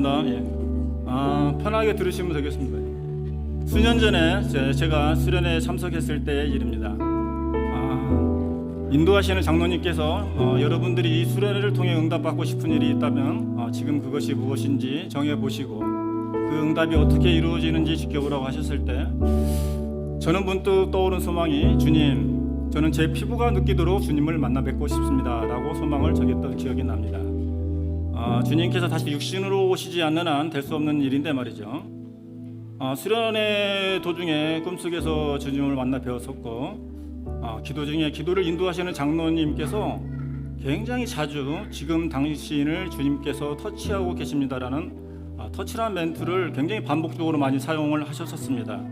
감사합니다. 예. 편하게 들으시면 되겠습니다. 수년 전에 제가 수련회에 참석했을 때의 일입니다. 인도하시는 장로님께서 여러분들이 이 수련회를 통해 응답받고 싶은 일이 있다면 지금 그것이 무엇인지 정해보시고 그 응답이 어떻게 이루어지는지 지켜보라고 하셨을 때 저는 문득 떠오른 소망이 주님, 저는 제 피부가 느끼도록 주님을 만나 뵙고 싶습니다 라고 소망을 적였던 기억이 납니다. 주님께서 다시 육신으로 오시지 않는 한 될 수 없는 일인데 말이죠. 수련회 도중에 꿈속에서 주님을 만나 배웠었고 기도 중에 기도를 인도하시는 장로님께서 굉장히 자주 지금 당신을 주님께서 터치하고 계십니다라는 터치란 멘트를 굉장히 반복적으로 많이 사용을 하셨었습니다.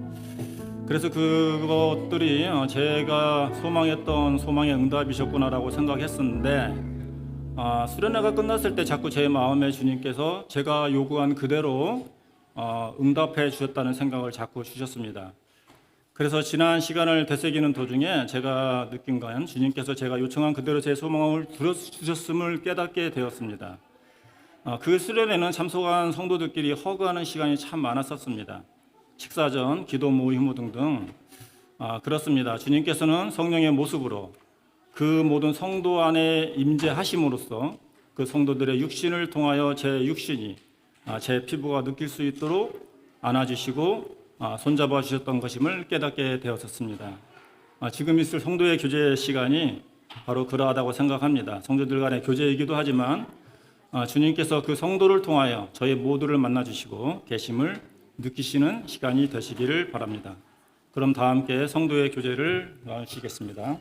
그래서 그것들이 제가 소망했던 소망의 응답이셨구나라고 생각했었는데 수련회가 끝났을 때 자꾸 제 마음에 주님께서 제가 요구한 그대로 응답해 주셨다는 생각을 자꾸 주셨습니다. 그래서 지난 시간을 되새기는 도중에 제가 느낀 건 주님께서 제가 요청한 그대로 제 소망을 들어주셨음을 깨닫게 되었습니다. 그 수련회는 참석한 성도들끼리 허그하는 시간이 참 많았었습니다. 식사 전, 기도 모임 등등 그렇습니다. 주님께서는 성령의 모습으로 그 모든 성도 안에 임재하심으로써 그 성도들의 육신을 통하여 제 육신이 제 피부가 느낄 수 있도록 안아주시고 손잡아 주셨던 것임을 깨닫게 되었습니다. 지금 있을 성도의 교제 시간이 바로 그러하다고 생각합니다. 성도들 간의 교제이기도 하지만 주님께서 그 성도를 통하여 저희 모두를 만나주시고 계심을 느끼시는 시간이 되시기를 바랍니다. 그럼 다 함께 성도의 교제를 나누시겠습니다.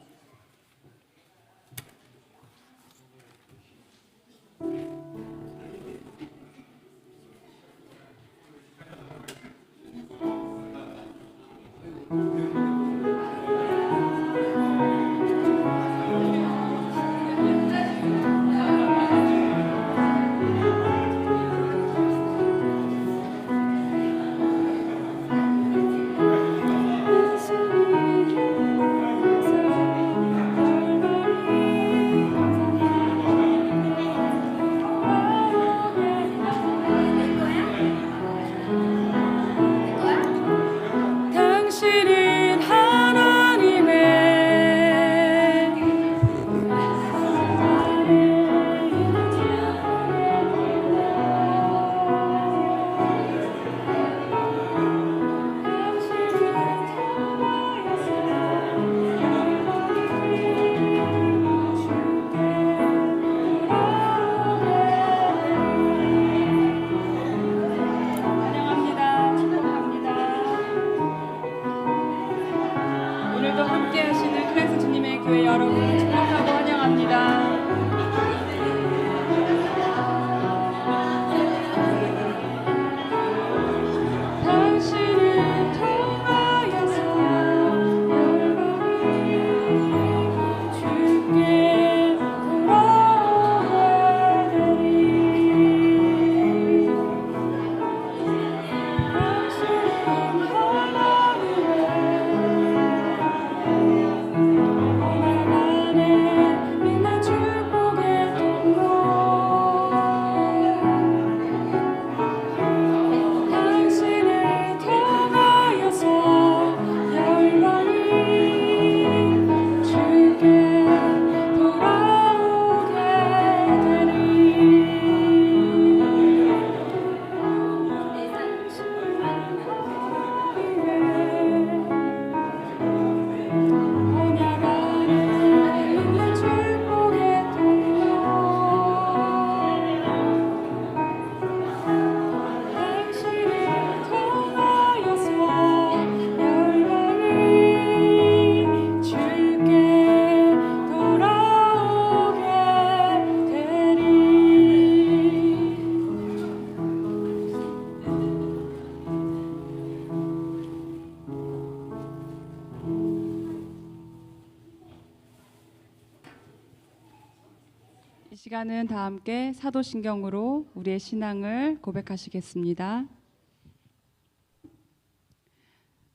이 시간은 다 함께 사도신경으로 우리의 신앙을 고백하시겠습니다.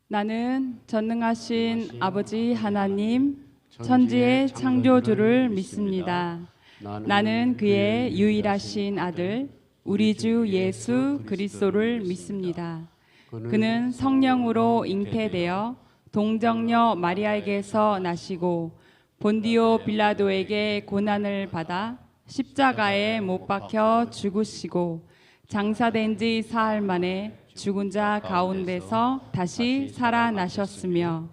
나는 전능하신 아버지 하나님, 천지의 창조주를 믿습니다. 나는 그의 유일하신 아들 우리 주 예수 그리스도를 믿습니다. 그는 성령으로 잉태되어 동정녀 마리아에게서 나시고 본디오 빌라도에게 고난을 받아 십자가에 못 박혀 죽으시고 장사된 지 사흘 만에 죽은 자 가운데서 다시 살아나셨으며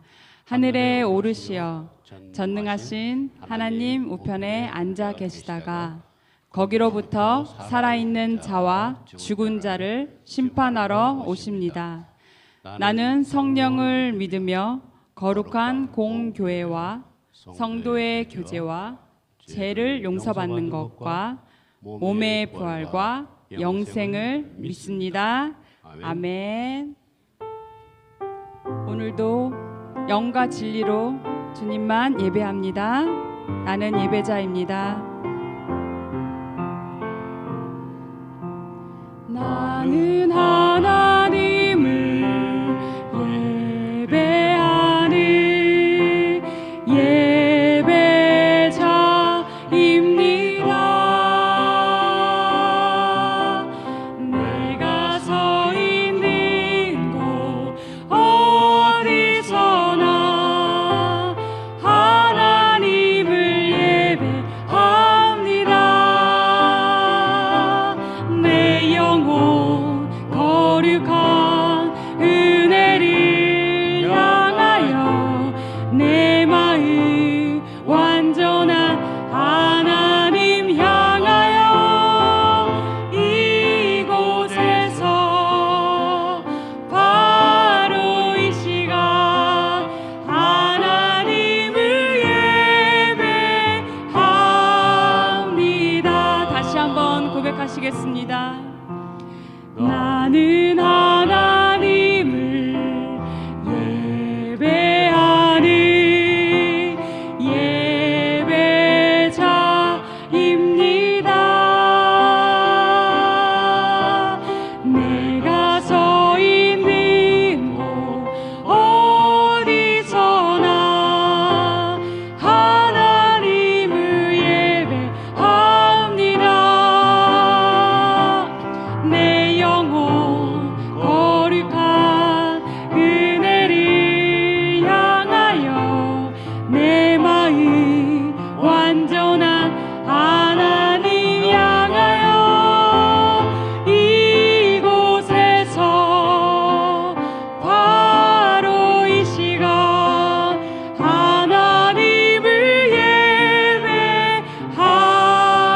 하늘에 오르시어 전능하신 하나님 우편에 앉아 계시다가 거기로부터 살아있는 자와 죽은 자를 심판하러 오십니다. 나는 성령을 믿으며 거룩한 공교회와 성도의 교제와 죄를 용서받는 것과 몸의 부활과 영생을 믿습니다. 아멘. 오늘도 영과 진리로 주님만 예배합니다. 나는 예배자입니다. 나는 하나님을 예배하는 예배자입니다. 내가 서 있는 곳 어디서나 하나님을 예배합니다. 내 영혼 거룩한 은혜를 향하여 내 마음 완전한 하나님 향하여 이곳에서 바로 이 시간 하나님을 예배합니다. 다시 한번 고백하시겠습니다. 나는 하나님을 예배하는 예배자입니다. 내가 서 있는 곳 어디서나 하나님을 예배합니다. 내 영혼 거룩한 은혜를 향하여 내 마음 완전한 하나님 향하여 이곳에서 바로 이 시간 하나님을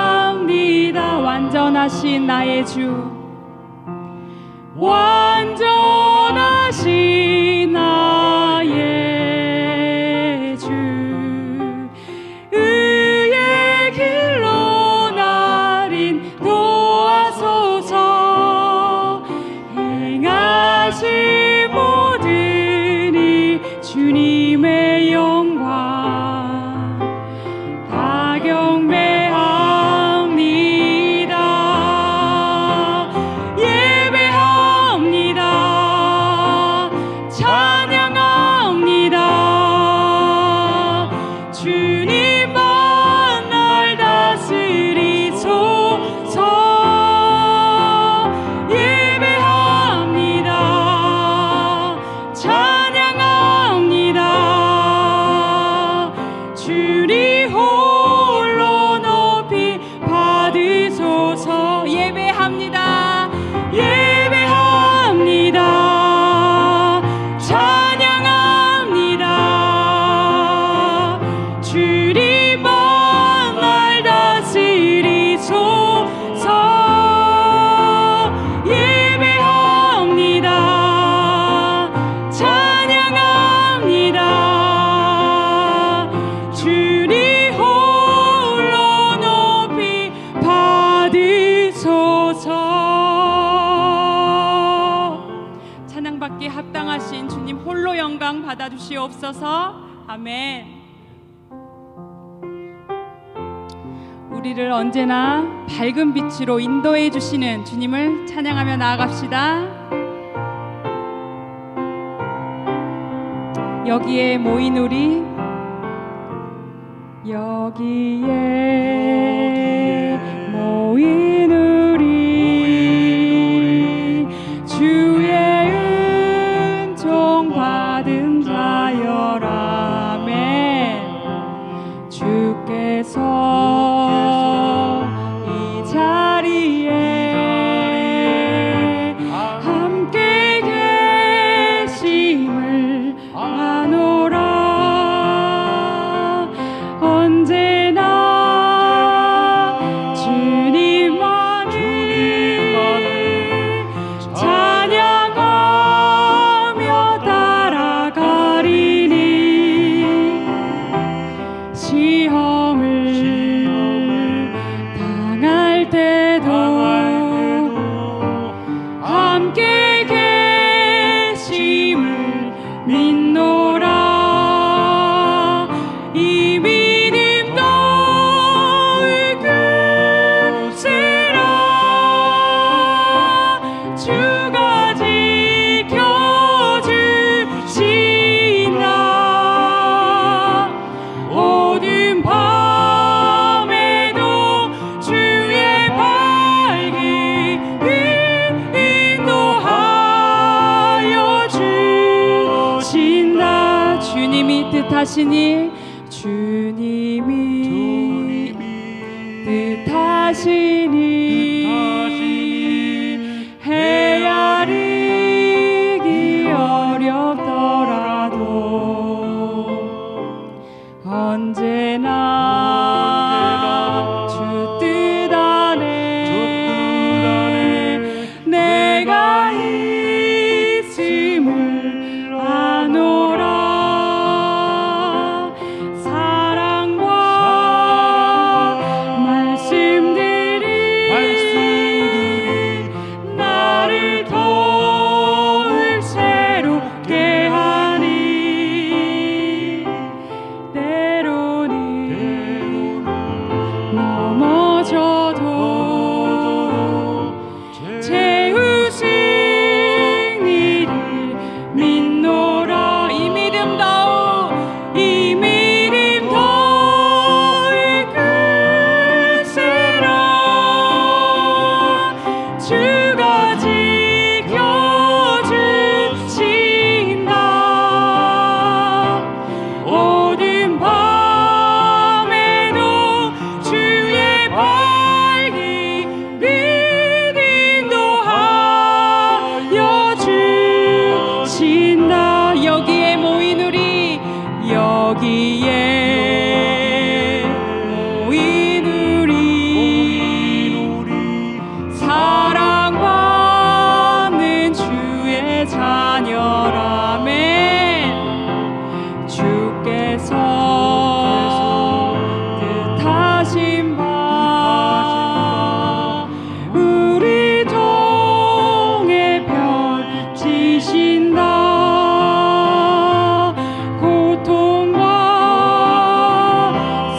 예배합니다. 완전하신 나의 주, 완전하신 나의 주, 의의 길로 날 인도하소서. 행하신 모든 일 주님의 영광 다 경배합니다. 예배합니다. 찬양합니다. 주님만 날 다스리소서. 예배합니다. 찬양합니다. 주님 홀로 높이 받으소서. 예배합니다. 예배합니다. 찬양합니다. 주님만 날 다스리소서. 예배합니다. 찬양합니다. 주님 홀로 높이 받으소서. 찬양받기에 합당하신 주님 홀로 영광 받아주시옵소서. 아멘. 우리를 언제나 밝은 빛으로 인도해 주시는 주님을 찬양하며 나아갑시다. 여기에 모인 우리, 여기에 모인 우리 주님이 뜻하시니 주님이 뜻하시니 헤아리기 어렵더라도 언제나 주 뜻 안에 내가 있음을 아노라. 사랑과 말씀들이 나를 더욱 새롭게 하니 때로는 넘어져도 채우신 이를 믿노라. 이 믿음 더욱 굳세라. 주가 지켜주신다. 어두운 밤에도 주의 밝기 빛 인도하여 주신다. 여기에 모인 우리 사랑받는 주의 자녀라면 주께서 뜻하신 바 우리 통해 펼치신다. 고통과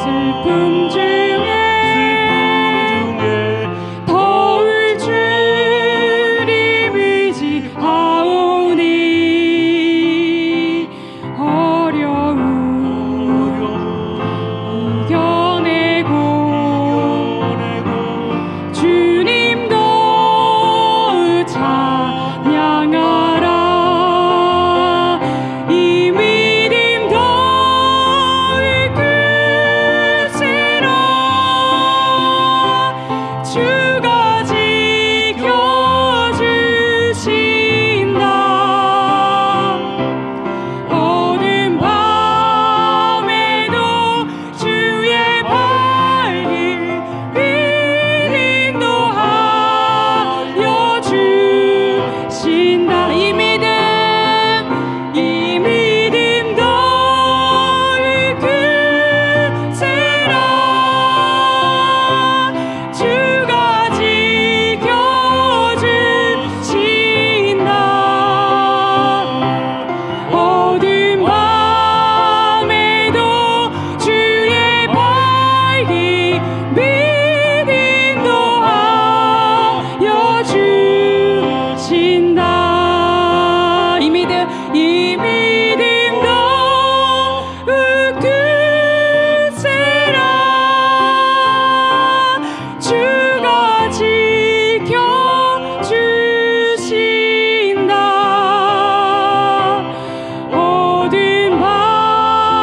슬픔 중에 더울 주님 의지하오니 어려움 이겨내고 주님 더욱 찬양하라. 이 믿음 더욱 굳세라. 주가 지켜주신다. 어두운 밤에도 주의 밝기 빛 인도하여 주신다. 이 믿음 더욱 굳세라. 주가 지켜주신다. 어두운 밤에도 주의 밝기 빛 인도하여 주신다. 이 믿음 더욱 굳세라. 주가 지켜주신다. 어두운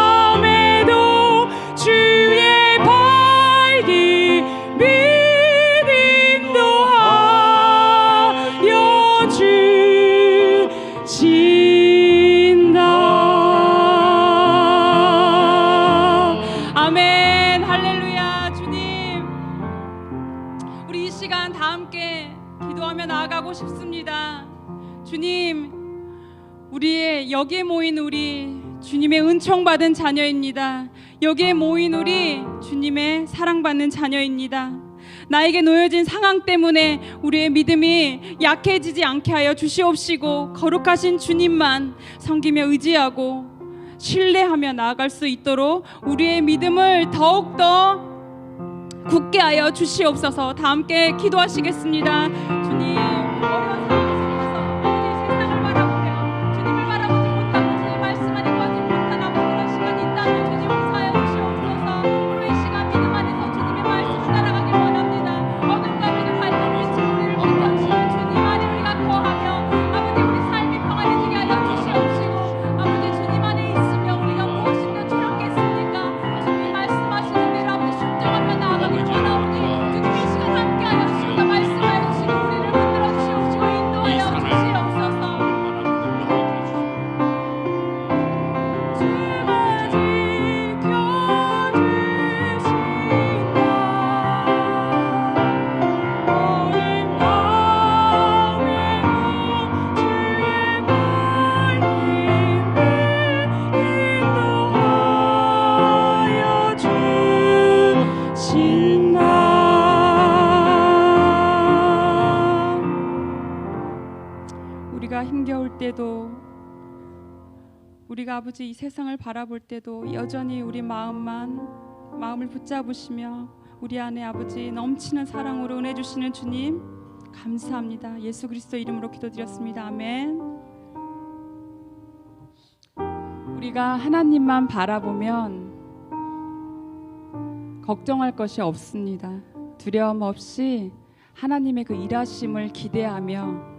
밤에도 주의 밝기 빛 인도하여 주신다. 아멘. 할렐루야. 주님, 우리 이 시간 다 함께 기도하며 나아가고 싶습니다. 주님, 우리의 여기에 모인 우리 주님의 은총받은 자녀입니다. 여기에 모인 우리 주님의 사랑받는 자녀입니다. 나에게 놓여진 상황 때문에 우리의 믿음이 약해지지 않게 하여 주시옵시고 거룩하신 주님만 섬기며 의지하고 신뢰하며 나아갈 수 있도록 우리의 믿음을 더욱더 굳게 하여 주시옵소서. 다 함께 기도하시겠습니다. 주님, 어려운 상황 속에서 아버지 세상을 바라보며 주님을 바라보지 못하고 주님 말씀 안에 거하지 못한 아버지 그런 시간이 있다면 주님 용서하여 주시옵소서. 오늘 이 시간 믿음 안에서 주님의 말씀 따라가길 원합니다. 어둠 가운데 활동을 우리를 지켜주시는 주님 안에 우리가 거하며 아버지 우리 삶이 평안해지게 하여 주시옵시고 아버지 주님 안에 있으며 우리 우리가 힘겨울 때도, 우리가 아버지 이 세상을 바라볼 때도 여전히 우리 마음을 붙잡으시며 우리 안에 아버지 넘치는 사랑으로 은혜 주시는 주님 감사합니다. 예수 그리스도 이름으로 기도드렸습니다. 아멘. 우리가 하나님만 바라보면 걱정할 것이 없습니다. 두려움 없이 하나님의 그 일하심을 기대하며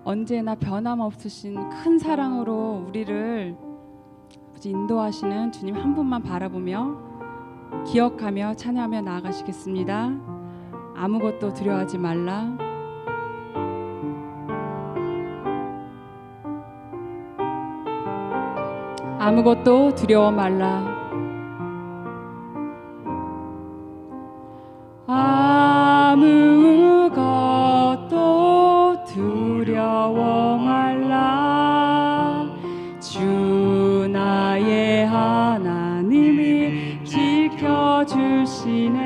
언제나 변함없으신 큰 사랑으로 우리를 인도하시는 주님 한 분만 바라보며 기억하며 찬양하며 나아가시겠습니다. 아무것도 두려워하지 말라. 아무것도 두려워 말라. 아무것도 두려워 말라. 주 나의 하나님이 지켜주시네.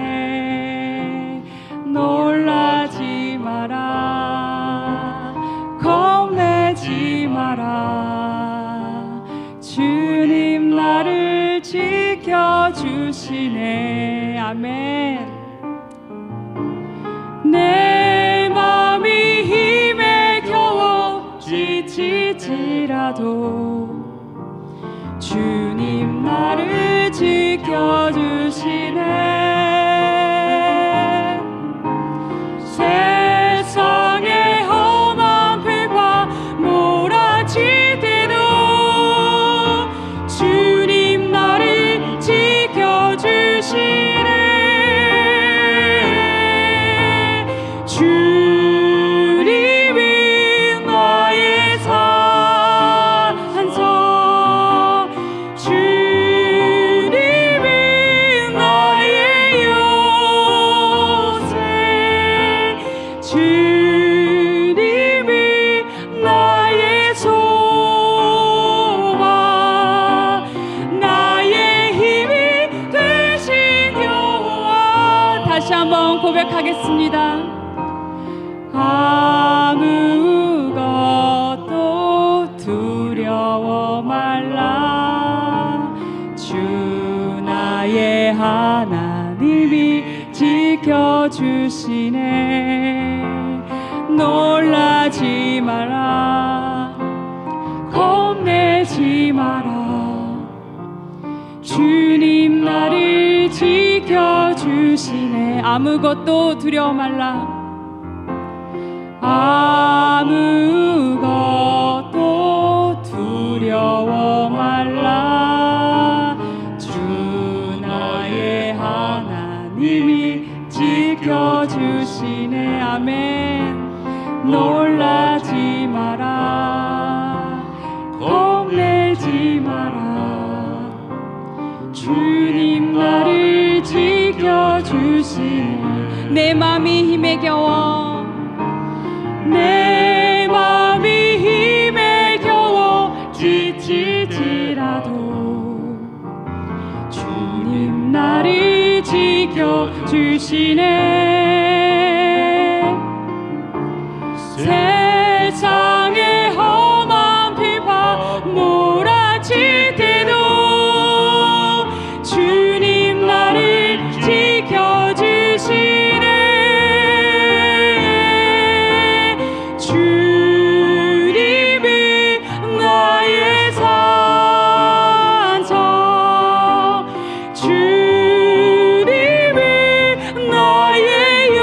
놀라지 마라. 겁내지 마라. 주님 나를 지켜주시네. 아멘. 내 맘이 힘에 겨워 지칠지라도 주님 나를 지켜주시네. 세상의 험한 배가 몰아치대도 주님 나를 지켜주시네. 주님이 나의 산성, 주님이 나의 요새, 주님이 나의 소망, 나의 힘이 되신 여호와. 다시 한번 고백하겠습니다. 아무것도 두려워 말라. 주 나의 하나님이 지켜주시네. 놀라지 마라. 겁내지 마라. 주님 나를 지켜주시네. 아무것도 두려워 말라. 아무것도 두려워 말라. 주 나의 하나님이 지켜주시네. 아멘. 놀라지 마라. 겁내지 마라. 주님 나를 지켜주시네. 내 맘이 힘에 겨워, 내 맘이 힘에 겨워 지칠지라도 주님 나를 지켜주시네. 세상의 험한 비바 몰아치대도 주님 나를 지켜주시네. 주님이 나의 산성, 주님이 나의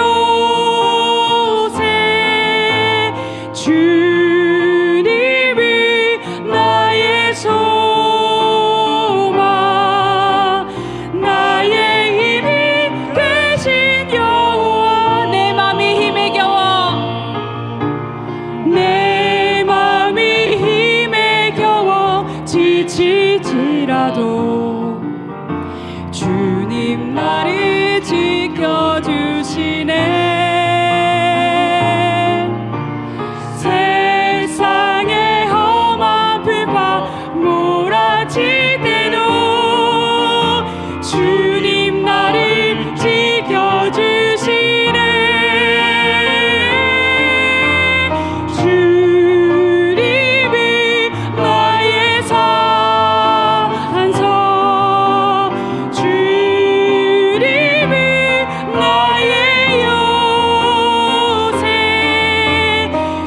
할지라도 주님 나를 지켜주시네. 세상의 험한 불파 몰아칠 때도 주님 나를 지켜주시네. 주님이 나의 산성, 주님이 나의 요새,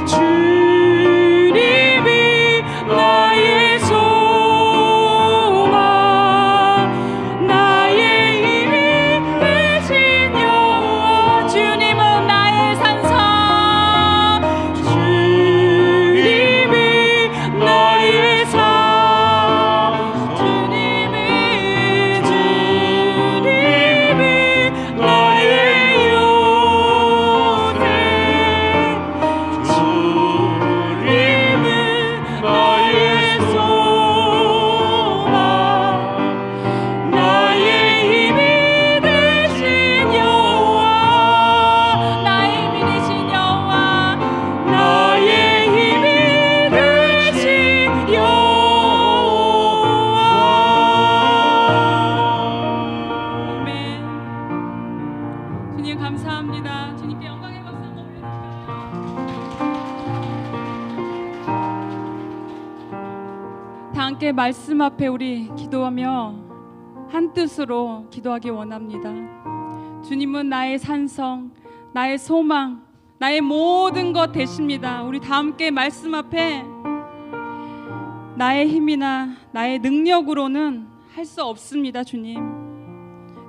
주님이 나의 소망, 나의 힘이 되신 여호와. 주님은 나의 산성, 주님이 나의 산, 주님이 나의 요새, 주님은 나의 소망, 나의 힘이 되신 여호와. 나의 힘이 되신 여호와, 나의 힘이 되신 여호와. 아멘. 주님 감사합니다. 주님께 영광의 박수 한번 올려주세요. 다 함께 말씀 앞에 우리 기도하며 한 뜻으로 기도하기 원합니다. 주님은 나의 산성, 나의 소망, 나의 모든 것 되십니다. 우리 다 함께 말씀 앞에 나의 힘이나 나의 능력으로는 할 수 없습니다. 주님,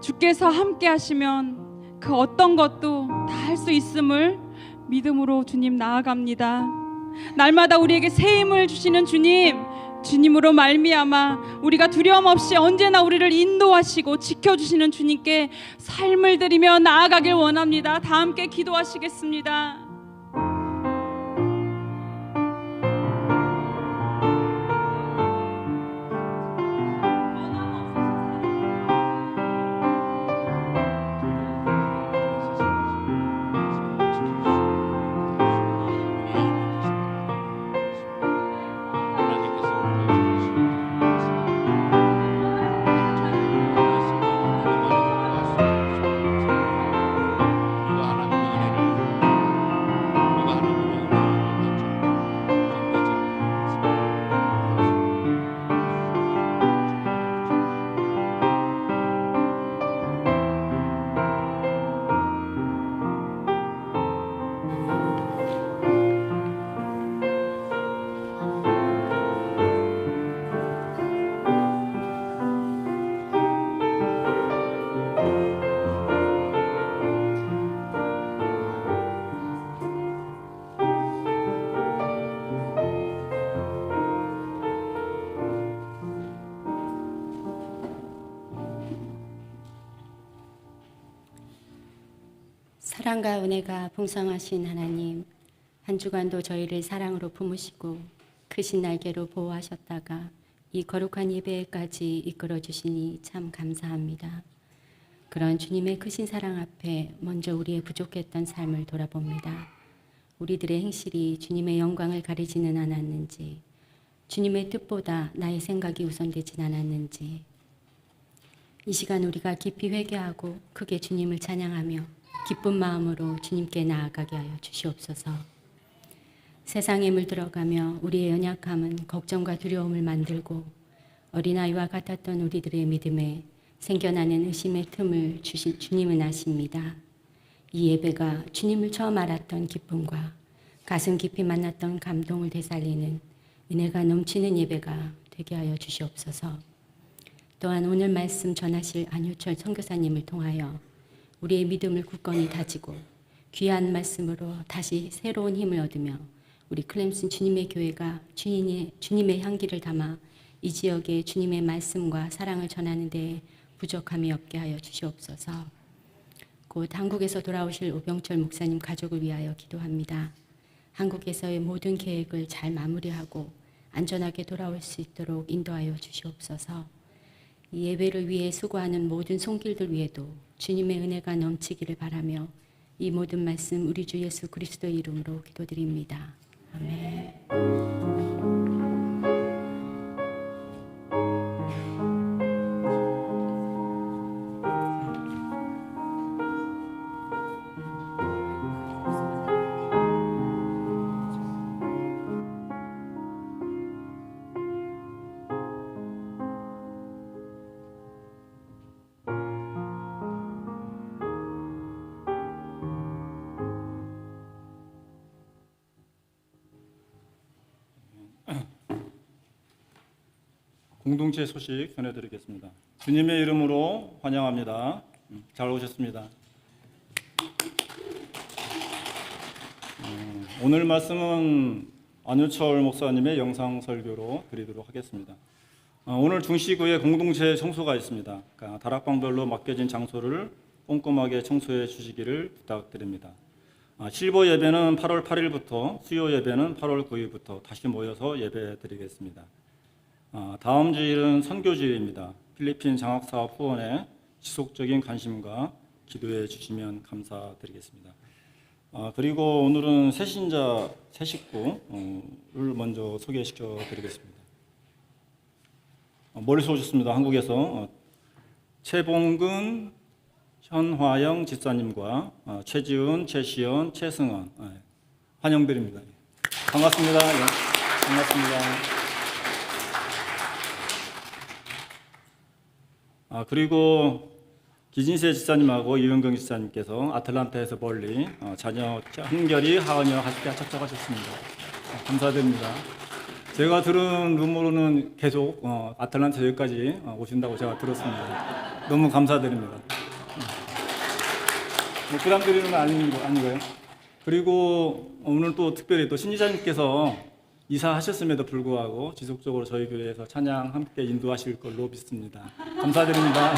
주께서 함께 하시면 그 어떤 것도 다 할 수 있음을 믿음으로 주님 나아갑니다. 날마다 우리에게 새 힘을 주시는 주님, 주님으로 말미암아 우리가 두려움 없이 언제나 우리를 인도하시고 지켜주시는 주님께 삶을 드리며 나아가길 원합니다. 다 함께 기도하시겠습니다. 사랑과 은혜가 풍성하신 하나님, 한 주간도 저희를 사랑으로 품으시고 크신 날개로 보호하셨다가 이 거룩한 예배까지 이끌어 주시니 참 감사합니다. 그런 주님의 크신 사랑 앞에 먼저 우리의 부족했던 삶을 돌아봅니다. 우리들의 행실이 주님의 영광을 가리지는 않았는지, 주님의 뜻보다 나의 생각이 우선되진 않았는지, 이 시간 우리가 깊이 회개하고 크게 주님을 찬양하며 기쁜 마음으로 주님께 나아가게 하여 주시옵소서. 세상에 물들어가며 우리의 연약함은 걱정과 두려움을 만들고 어린아이와 같았던 우리들의 믿음에 생겨나는 의심의 틈을 주신 주님은 아십니다. 이 예배가 주님을 처음 알았던 기쁨과 가슴 깊이 만났던 감동을 되살리는 은혜가 넘치는 예배가 되게 하여 주시옵소서. 또한 오늘 말씀 전하실 안효철 선교사님을 통하여 우리의 믿음을 굳건히 다지고 귀한 말씀으로 다시 새로운 힘을 얻으며 우리 클램슨 주님의 교회가 주님의 향기를 담아 이 지역에 주님의 말씀과 사랑을 전하는 데 부족함이 없게 하여 주시옵소서. 곧 한국에서 돌아오실 오병철 목사님 가족을 위하여 기도합니다. 한국에서의 모든 계획을 잘 마무리하고 안전하게 돌아올 수 있도록 인도하여 주시옵소서. 이 예배를 위해 수고하는 모든 손길들 위에도 주님의 은혜가 넘치기를 바라며 이 모든 말씀 우리 주 예수 그리스도의 이름으로 기도드립니다. 아멘. 공동체 소식 전해드리겠습니다. 주님의 이름으로 환영합니다. 잘 오셨습니다. 오늘 말씀은 안유철 목사님의 영상 설교로 드리도록 하겠습니다. 오늘 중시구에 공동체 청소가 있습니다. 그러니까 다락방별로 맡겨진 장소를 꼼꼼하게 청소해 주시기를 부탁드립니다. 실버 예배는 8월 8일부터, 수요 예배는 8월 9일부터 다시 모여서 예배 드리겠습니다. 다음 주일은 선교주일입니다. 필리핀 장학사업 후원에 지속적인 관심과 기도해 주시면 감사드리겠습니다. 그리고 오늘은 새신자, 새 식구를 먼저 소개시켜 드리겠습니다. 멀리서 오셨습니다. 한국에서 최봉근, 현화영 집사님과 최지은, 최시연, 최승원 환영드립니다. 반갑습니다. 반갑습니다. 그리고 기진세 집사님하고 이은경 집사님께서 아틀란타에서 멀리 자녀 한결이 하은이와 함께 찾아가셨습니다. 감사드립니다. 제가 들은 루머로는 계속 아틀란타 여기까지 오신다고 제가 들었습니다. 너무 감사드립니다. 부담 드리는 건 아니고요. 그리고 오늘 또 특별히 또 신지자님께서 이사하셨음에도 불구하고 지속적으로 저희 교회에서 찬양 함께 인도하실 걸로 믿습니다. 감사드립니다.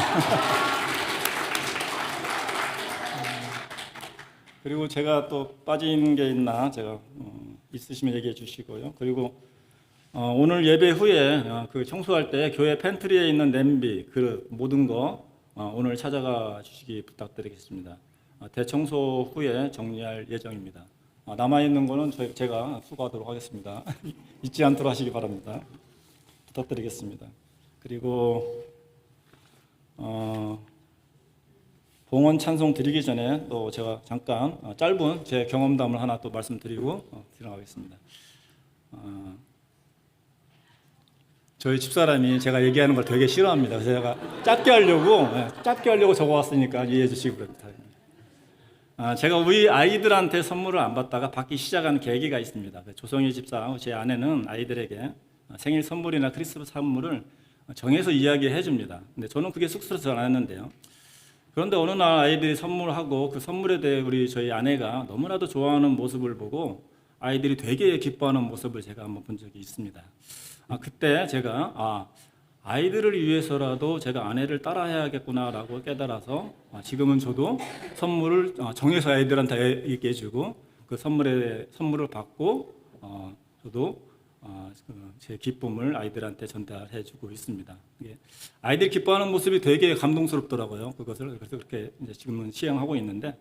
그리고 제가 또 빠진 게 있나 제가 있으시면 얘기해 주시고요. 그리고 오늘 예배 후에 그 청소할 때 교회 팬트리에 있는 냄비, 그릇 모든 거 오늘 찾아가 주시기 부탁드리겠습니다. 대청소 후에 정리할 예정입니다. 남아있는 거는 제가 수고하도록 하겠습니다. 잊지 않도록 하시기 바랍니다. 부탁드리겠습니다. 그리고 봉헌 찬송 드리기 전에 또 제가 잠깐 짧은 제 경험담을 하나 또 말씀드리고 들어가겠습니다. 저희 집사람이 제가 얘기하는 걸 되게 싫어합니다. 그래서 제가 짧게 하려고 적어왔으니까 이해해 주시기 바랍니다. 제가 우리 아이들한테 선물을 안 받다가 받기 시작한 계기가 있습니다. 조성희 집사하고 제 아내는 아이들에게 생일 선물이나 크리스마스 선물을 정해서 이야기해 줍니다. 근데 저는 그게 쑥스러워서 안 했는데요. 그런데 어느 날 아이들이 선물하고 그 선물에 대해 저희 아내가 너무나도 좋아하는 모습을 보고 아이들이 되게 기뻐하는 모습을 제가 한번 본 적이 있습니다. 그때 제가 아이들을 위해서라도 제가 아내를 따라해야겠구나라고 깨달아서 지금은 저도 선물을 정해서 아이들한테 얘기해 주고 그 선물을 받고 저도 제 기쁨을 아이들한테 전달해 주고 있습니다. 아이들이 기뻐하는 모습이 되게 감동스럽더라고요. 그래서 그렇게 이제 지금은 시행하고 있는데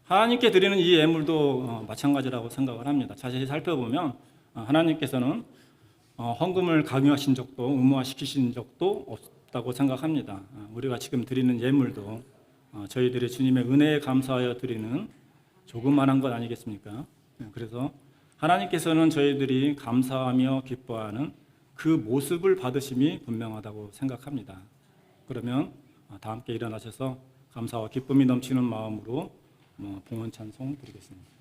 하나님께 드리는 이 예물도 마찬가지라고 생각을 합니다. 자세히 살펴보면 하나님께서는 헌금을 강요하신 적도 의무화시키신 적도 없다고 생각합니다. 우리가 지금 드리는 예물도 저희들이 주님의 은혜에 감사하여 드리는 조그만한 것 아니겠습니까? 그래서 하나님께서는 저희들이 감사하며 기뻐하는 그 모습을 받으심이 분명하다고 생각합니다. 그러면 다 함께 일어나셔서 감사와 기쁨이 넘치는 마음으로 봉헌 찬송 드리겠습니다.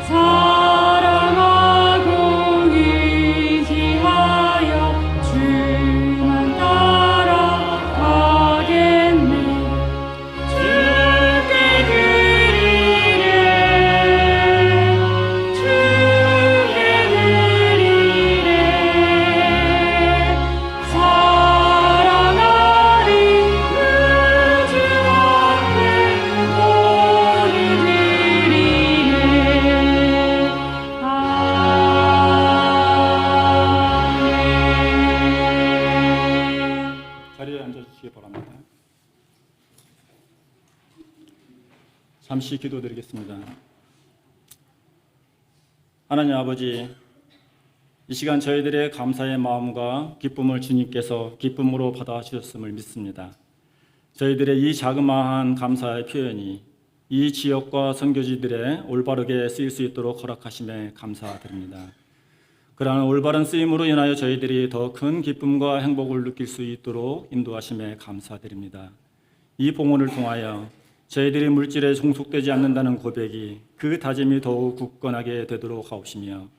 사랑하고 잠시 기도드리겠습니다. 하나님 아버지, 이 시간 저희들의 감사의 마음과 기쁨을 주님께서 기쁨으로 받아주셨음을 믿습니다. 저희들의 이 자그마한 감사의 표현이 이 지역과 선교지들의 올바르게 쓰일 수 있도록 허락하심에 감사드립니다. 그러한 올바른 쓰임으로 인하여 저희들이 더 큰 기쁨과 행복을 느낄 수 있도록 인도하심에 감사드립니다. 이 봉헌을 통하여 저희들이 물질에 종속되지 않는다는 고백이 그 다짐이 더욱 굳건하게 되도록 하옵시며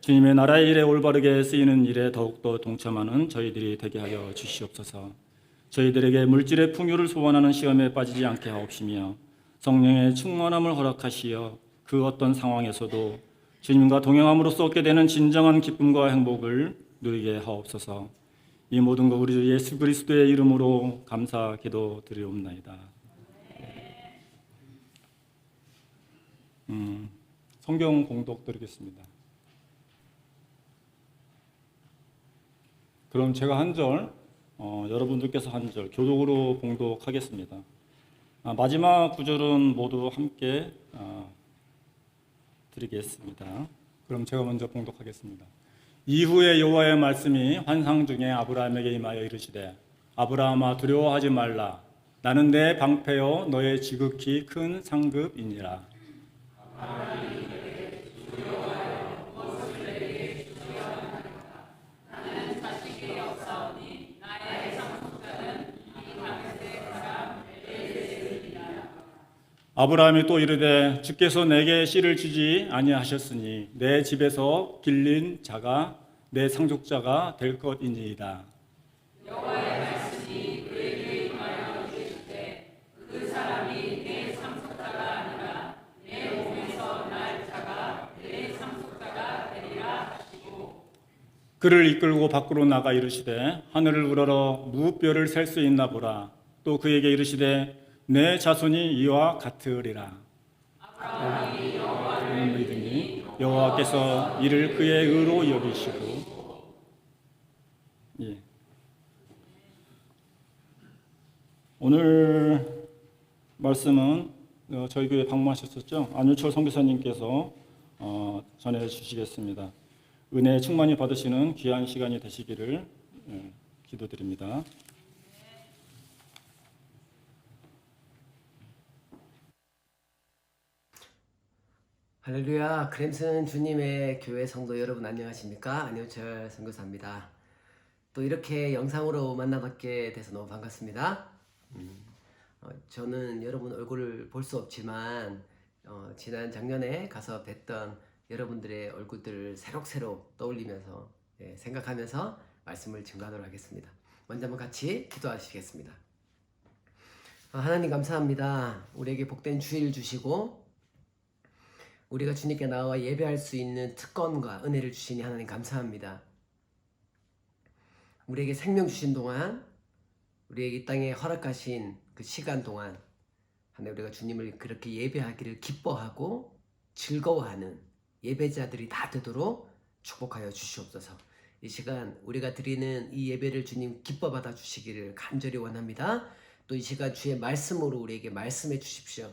주님의 나라의 일에 올바르게 쓰이는 일에 더욱더 동참하는 저희들이 되게 하여 주시옵소서. 저희들에게 물질의 풍요를 소원하는 시험에 빠지지 않게 하옵시며 성령의 충만함을 허락하시어 그 어떤 상황에서도 주님과 동행함으로써 얻게 되는 진정한 기쁨과 행복을 누리게 하옵소서. 이 모든 것 우리 주 예수 그리스도의 이름으로 감사 기도 드리옵나이다. 성경 공독 드리겠습니다. 그럼 제가 한 절, 여러분들께서 한 절 교독으로 봉독하겠습니다. 마지막 구절은 모두 함께 드리겠습니다. 그럼 제가 먼저 봉독하겠습니다. 이후에 여호와의 말씀이 환상 중에 아브라함에게 임하여 이르시되 아브라함아 두려워하지 말라. 나는 내 방패요 너의 지극히 큰 상급이니라. 아브라함이 또 이르되 주께서 내게 씨를 주지 아니하셨으니 내 집에서 길린 자가 내 상속자가 될 것이니이다. 여호와의 말씀이 그에게 임하여 이르시되 그 사람이 내 상속자가 아니라 내 몸에서 날 자가 내 상속자가 되리라 하시고 그를 이끌고 밖으로 나가 이르시되 하늘을 우러러 무뼈를 셀 수 있나 보라. 또 그에게 이르시되 내 자손이 이와 같으리라. 아브라함이 여호와를 믿으니 여호와께서 이를 그의 의로 여기시고. 예. 오늘 말씀은 저희 교회 방문하셨었죠. 안유철 선교사님께서 전해 주시겠습니다. 은혜 충만히 받으시는 귀한 시간이 되시기를 기도드립니다. 할렐루야. 그램슨 주님의 교회 성도 여러분 안녕하십니까? 안효철 선교사입니다. 또 이렇게 영상으로 만나뵙게 돼서 너무 반갑습니다. 저는 여러분 얼굴을 볼 수 없지만 지난 작년에 가서 뵀던 여러분들의 얼굴들을 새록새록 떠올리면서 생각하면서 말씀을 증거하도록 하겠습니다. 먼저 한번 같이 기도하시겠습니다. 하나님 감사합니다. 우리에게 복된 주일 주시고 우리가 주님께 나와 예배할 수 있는 특권과 은혜를 주시니 하나님 감사합니다. 우리에게 생명 주신 동안 우리에게 이 땅에 허락하신 그 시간 동안 하나님 우리가 주님을 그렇게 예배하기를 기뻐하고 즐거워하는 예배자들이 다 되도록 축복하여 주시옵소서. 이 시간 우리가 드리는 이 예배를 주님 기뻐 받아 주시기를 간절히 원합니다. 또 이 시간 주의 말씀으로 우리에게 말씀해 주십시오.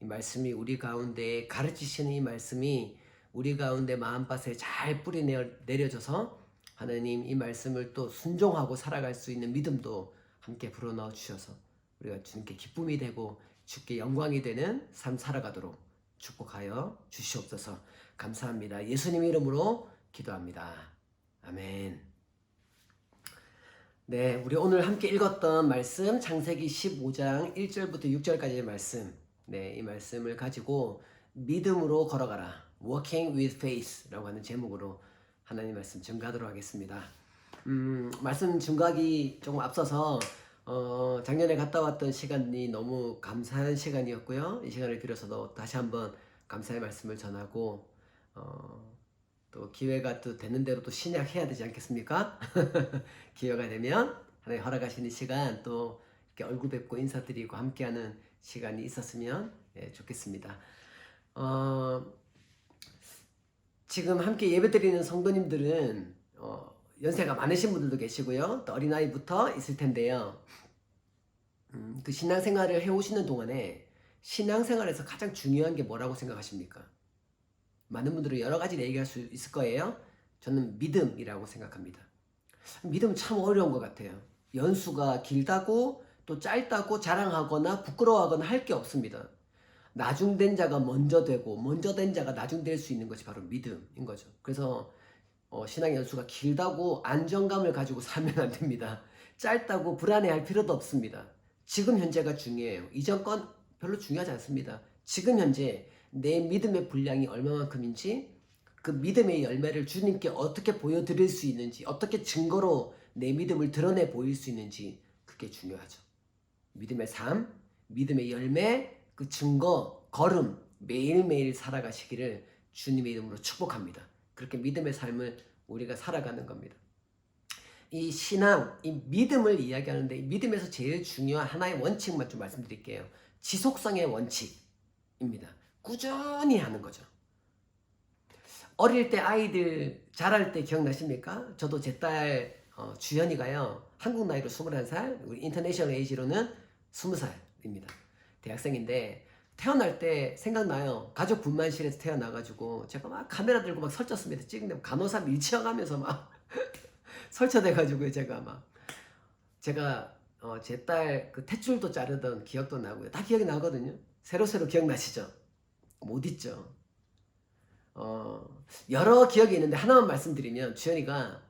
이 말씀이 우리 가운데 가르치시는 이 말씀이 우리 가운데 마음밭에 잘 뿌리 내려져서 하나님 이 말씀을 또 순종하고 살아갈 수 있는 믿음도 함께 불어넣어 주셔서 우리가 주님께 기쁨이 되고 주께 영광이 되는 삶 살아가도록 축복하여 주시옵소서. 감사합니다. 예수님 이름으로 기도합니다. 아멘. 네, 우리 오늘 함께 읽었던 말씀 창세기 15장 1절부터 6절까지의 말씀. 네, 이 말씀을 가지고 믿음으로 걸어가라. Walking with Faith라고 하는 제목으로 하나님 말씀 증거하도록 하겠습니다. 말씀 증거하기 조금 앞서서 작년에 갔다 왔던 시간이 너무 감사한 시간이었고요. 이 시간을 빌어서도 다시 한번 감사의 말씀을 전하고 또 기회가 또 되는 대로 또 신약해야 되지 않겠습니까? 기회가 되면 하나님 허락하시는 시간 또 이렇게 얼굴 뵙고 인사드리고 함께하는 시간이 있었으면 좋겠습니다. 지금 함께 예배드리는 성도님들은 연세가 많으신 분들도 계시고요. 또 어린아이부터 있을 텐데요. 그 신앙생활을 해오시는 동안에 신앙생활에서 가장 중요한 게 뭐라고 생각하십니까? 많은 분들은 여러 가지 얘기할 수 있을 거예요. 저는 믿음이라고 생각합니다. 믿음 참 어려운 것 같아요. 연수가 길다고 또 짧다고 자랑하거나 부끄러워하거나 할 게 없습니다. 나중된 자가 먼저 되고 먼저 된 자가 나중될 수 있는 것이 바로 믿음인 거죠. 그래서 신앙 연수가 길다고 안정감을 가지고 살면 안 됩니다. 짧다고 불안해할 필요도 없습니다. 지금 현재가 중요해요. 이전 건 별로 중요하지 않습니다. 지금 현재 내 믿음의 분량이 얼마만큼인지, 그 믿음의 열매를 주님께 어떻게 보여드릴 수 있는지, 어떻게 증거로 내 믿음을 드러내 보일 수 있는지, 그게 중요하죠. 믿음의 삶, 믿음의 열매, 그 증거, 걸음 매일매일 살아가시기를 주님의 이름으로 축복합니다. 그렇게 믿음의 삶을 우리가 살아가는 겁니다. 이 신앙, 이 믿음을 이야기하는데 이 믿음에서 제일 중요한 하나의 원칙만 좀 말씀드릴게요. 지속성의 원칙입니다. 꾸준히 하는 거죠. 어릴 때 아이들 자랄 때 기억나십니까? 저도 제 딸 주연이가요, 한국 나이로 21살, 우리 인터내셔널 에이지로는 20살입니다. 대학생인데 태어날 때 생각나요. 가족 분만실에서 태어나가지고 제가 막 카메라 들고 막 설쳤습니다. 찍는데 간호사 밀치어가면서 막 설쳐돼가지고 제가 제 딸 그 탯줄도 자르던 기억도 나고요. 다 기억이 나거든요. 새로 기억나시죠? 못 잊죠. 여러 기억이 있는데 하나만 말씀드리면, 주연이가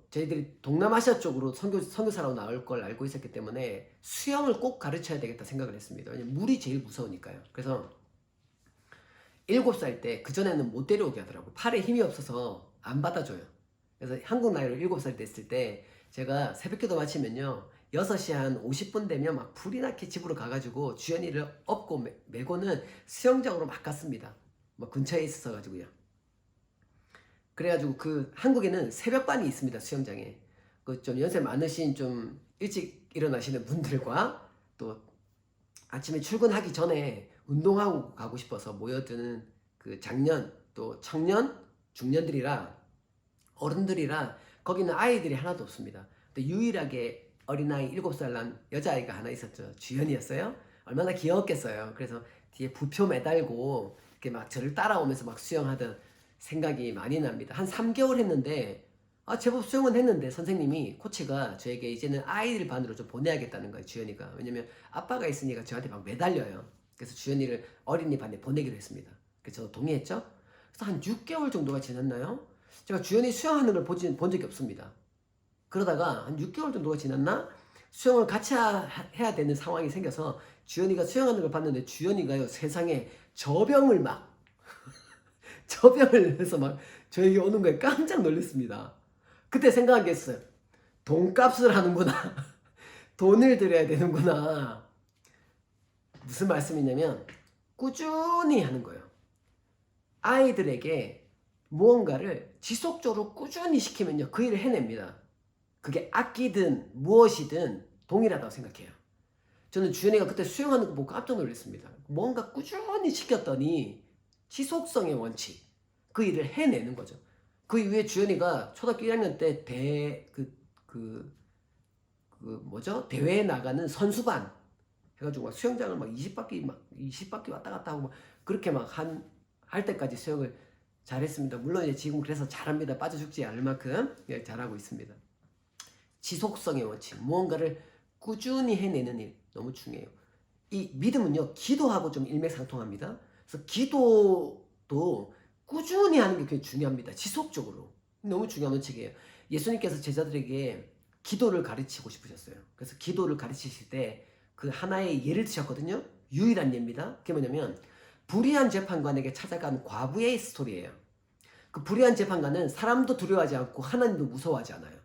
저희들이 동남아시아 쪽으로 선교사로 나올 걸 알고 있었기 때문에 수영을 꼭 가르쳐야 되겠다 생각을 했습니다. 왜냐면 물이 제일 무서우니까요. 그래서 7살 때, 그전에는 못 데려오게 하더라고요. 팔에 힘이 없어서 안 받아줘요. 그래서 한국 나이로 7살 됐을 때 제가 새벽기도 마치면요, 6시 한 50분 되면 막 불이 나게 집으로 가가지고 주연이를 업고 메고는 수영장으로 막 갔습니다. 뭐 근처에 있어가지고요. 그래가지고 그 한국에는 새벽반이 있습니다. 수영장에. 그 좀 연세 많으신 좀 일찍 일어나시는 분들과 또 아침에 출근하기 전에 운동하고 가고 싶어서 모여드는 그 장년 또 청년 중년들이라 어른들이라 거기는 아이들이 하나도 없습니다. 근데 유일하게 어린아이 7살 난 여자아이가 하나 있었죠. 주연이었어요. 얼마나 귀여웠겠어요. 그래서 뒤에 부표 매달고 이렇게 막 저를 따라오면서 막 수영하던 생각이 많이 납니다. 한 3개월 했는데 제법 수영은 했는데 선생님이, 코치가 저에게 이제는 아이들 반으로 좀 보내야겠다는 거예요. 주연이가. 왜냐면 아빠가 있으니까 저한테 막 매달려요. 그래서 주연이를 어린이 반에 보내기로 했습니다. 그래서 저도 동의했죠. 그래서 한 6개월 정도가 지났나요? 제가 주연이 수영하는 걸 본 적이 없습니다. 그러다가 한 6개월 정도가 지났나? 수영을 같이 해야 되는 상황이 생겨서 주연이가 수영하는 걸 봤는데, 주연이가요, 세상에 저병을 해서 막 저에게 오는 거에 깜짝 놀랐습니다. 그때 생각한 게 있어요. 돈값을 하는구나. 돈을 들여야 되는구나. 무슨 말씀이냐면 꾸준히 하는 거예요. 아이들에게 무언가를 지속적으로 꾸준히 시키면요, 그 일을 해냅니다. 그게 악기든 무엇이든 동일하다고 생각해요. 저는 주연이가 그때 수영하는 거 보고 깜짝 놀랐습니다. 뭔가 꾸준히 시켰더니 지속성의 원칙, 그 일을 해내는 거죠. 그 이후에 주연이가 초등학교 1학년 때 대회에 나가는 선수반 해가지고 막 수영장을 막 20바퀴 왔다 갔다 하고 막 그렇게 막 할 때까지 수영을 잘했습니다. 물론 이제 지금 그래서 잘합니다. 빠져 죽지 않을 만큼 잘하고 있습니다. 지속성의 원칙, 무언가를 꾸준히 해내는 일 너무 중요해요. 이 믿음은요, 기도하고 좀 일맥상통합니다. 그래서 기도도 꾸준히 하는 게 굉장히 중요합니다. 지속적으로. 너무 중요한 원칙이에요. 예수님께서 제자들에게 기도를 가르치고 싶으셨어요. 그래서 기도를 가르치실 때 그 하나의 예를 드셨거든요. 유일한 예입니다. 그게 뭐냐면 불의한 재판관에게 찾아간 과부의 스토리예요. 그 불의한 재판관은 사람도 두려워하지 않고 하나님도 무서워하지 않아요.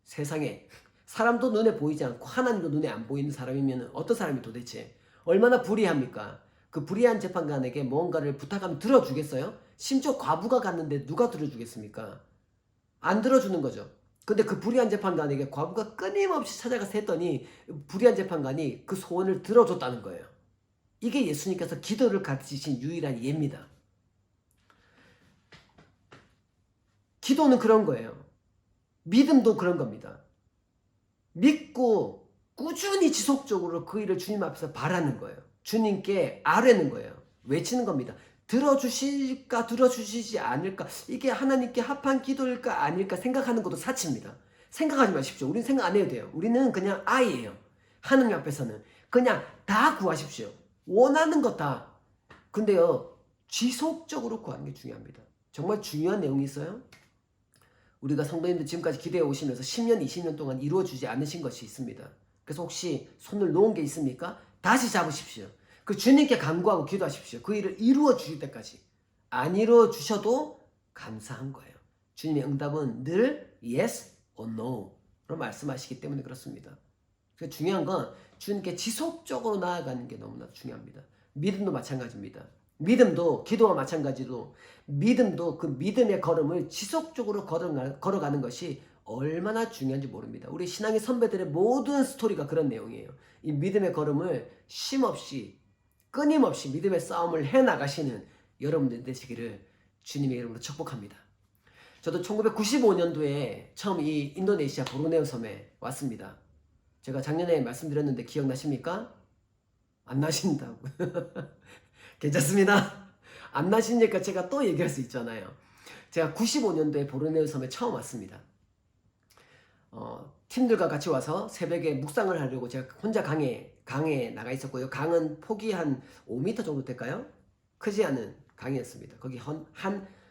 세상에 사람도 눈에 보이지 않고 하나님도 눈에 안 보이는 사람이면 어떤 사람이 도대체 얼마나 불의합니까? 그 불의한 재판관에게 뭔가를 부탁하면 들어주겠어요? 심지어 과부가 갔는데 누가 들어주겠습니까? 안 들어주는 거죠. 근데 그 불의한 재판관에게 과부가 끊임없이 찾아가서 했더니 불의한 재판관이 그 소원을 들어줬다는 거예요. 이게 예수님께서 기도를 가르치신 유일한 예입니다. 기도는 그런 거예요. 믿음도 그런 겁니다. 믿고 꾸준히 지속적으로 그 일을 주님 앞에서 바라는 거예요. 주님께 아뢰는 거예요. 외치는 겁니다. 들어주실까 들어주시지 않을까, 이게 하나님께 합한 기도일까 아닐까 생각하는 것도 사치입니다. 생각하지 마십시오. 우리는 생각 안 해도 돼요. 우리는 그냥 아이예요. 하나님 앞에서는 그냥 다 구하십시오. 원하는 것 다. 근데요, 지속적으로 구하는 게 중요합니다. 정말 중요한 내용이 있어요. 우리가 성도님들 지금까지 기도해 오시면서 10년, 20년 동안 이루어주지 않으신 것이 있습니다. 그래서 혹시 손을 놓은 게 있습니까? 다시 잡으십시오. 그 주님께 간구하고 기도하십시오. 그 일을 이루어 주실 때까지. 안 이루어 주셔도 감사한 거예요. 주님의 응답은 늘 yes or no로 말씀하시기 때문에 그렇습니다. 그래서 중요한 건 주님께 지속적으로 나아가는 게 너무나 중요합니다. 믿음도 마찬가지입니다. 믿음도, 기도와 마찬가지로 믿음도 그 믿음의 걸음을 지속적으로 걸어가는 것이 얼마나 중요한지 모릅니다. 우리 신앙의 선배들의 모든 스토리가 그런 내용이에요. 이 믿음의 걸음을 쉼없이 끊임없이 믿음의 싸움을 해나가시는 여러분들 되시기를 주님의 이름으로 축복합니다. 저도 1995년도에 처음 이 인도네시아 보르네오 섬에 왔습니다. 제가 작년에 말씀드렸는데 기억나십니까? 안 나신다고. 괜찮습니다. 안 나시니까 제가 또 얘기할 수 있잖아요. 제가 95년도에 보르네오 섬에 처음 왔습니다. 팀들과 같이 와서 새벽에 묵상을 하려고 제가 혼자 강에 나가 있었고요. 강은 폭이 한 5m 정도 될까요? 크지 않은 강이었습니다. 거기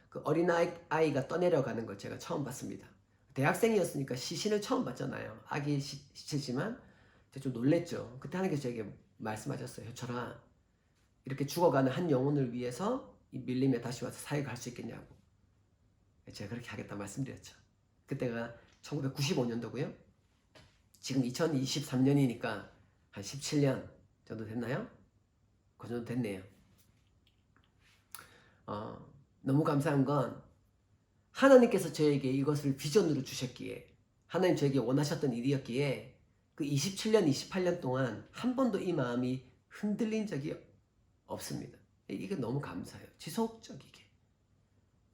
그 어린아이가 떠내려가는 걸 제가 처음 봤습니다. 대학생이었으니까 시신을 처음 봤잖아요. 아기 시체지만 제가 좀 놀랬죠. 그때 하나님께서 저에게 말씀하셨어요. 효철아, 이렇게 죽어가는 한 영혼을 위해서 이 밀림에 다시 와서 사역을 할 수 있겠냐고. 제가 그렇게 하겠다 말씀드렸죠. 그때가 1995년도고요. 지금 2023년이니까 한 17년 정도 됐나요? 그 정도 됐네요. 너무 감사한 건 하나님께서 저에게 이것을 비전으로 주셨기에, 하나님 저에게 원하셨던 일이었기에 그 27년, 28년 동안 한 번도 이 마음이 흔들린 적이 없습니다. 이게 너무 감사해요. 지속적이게.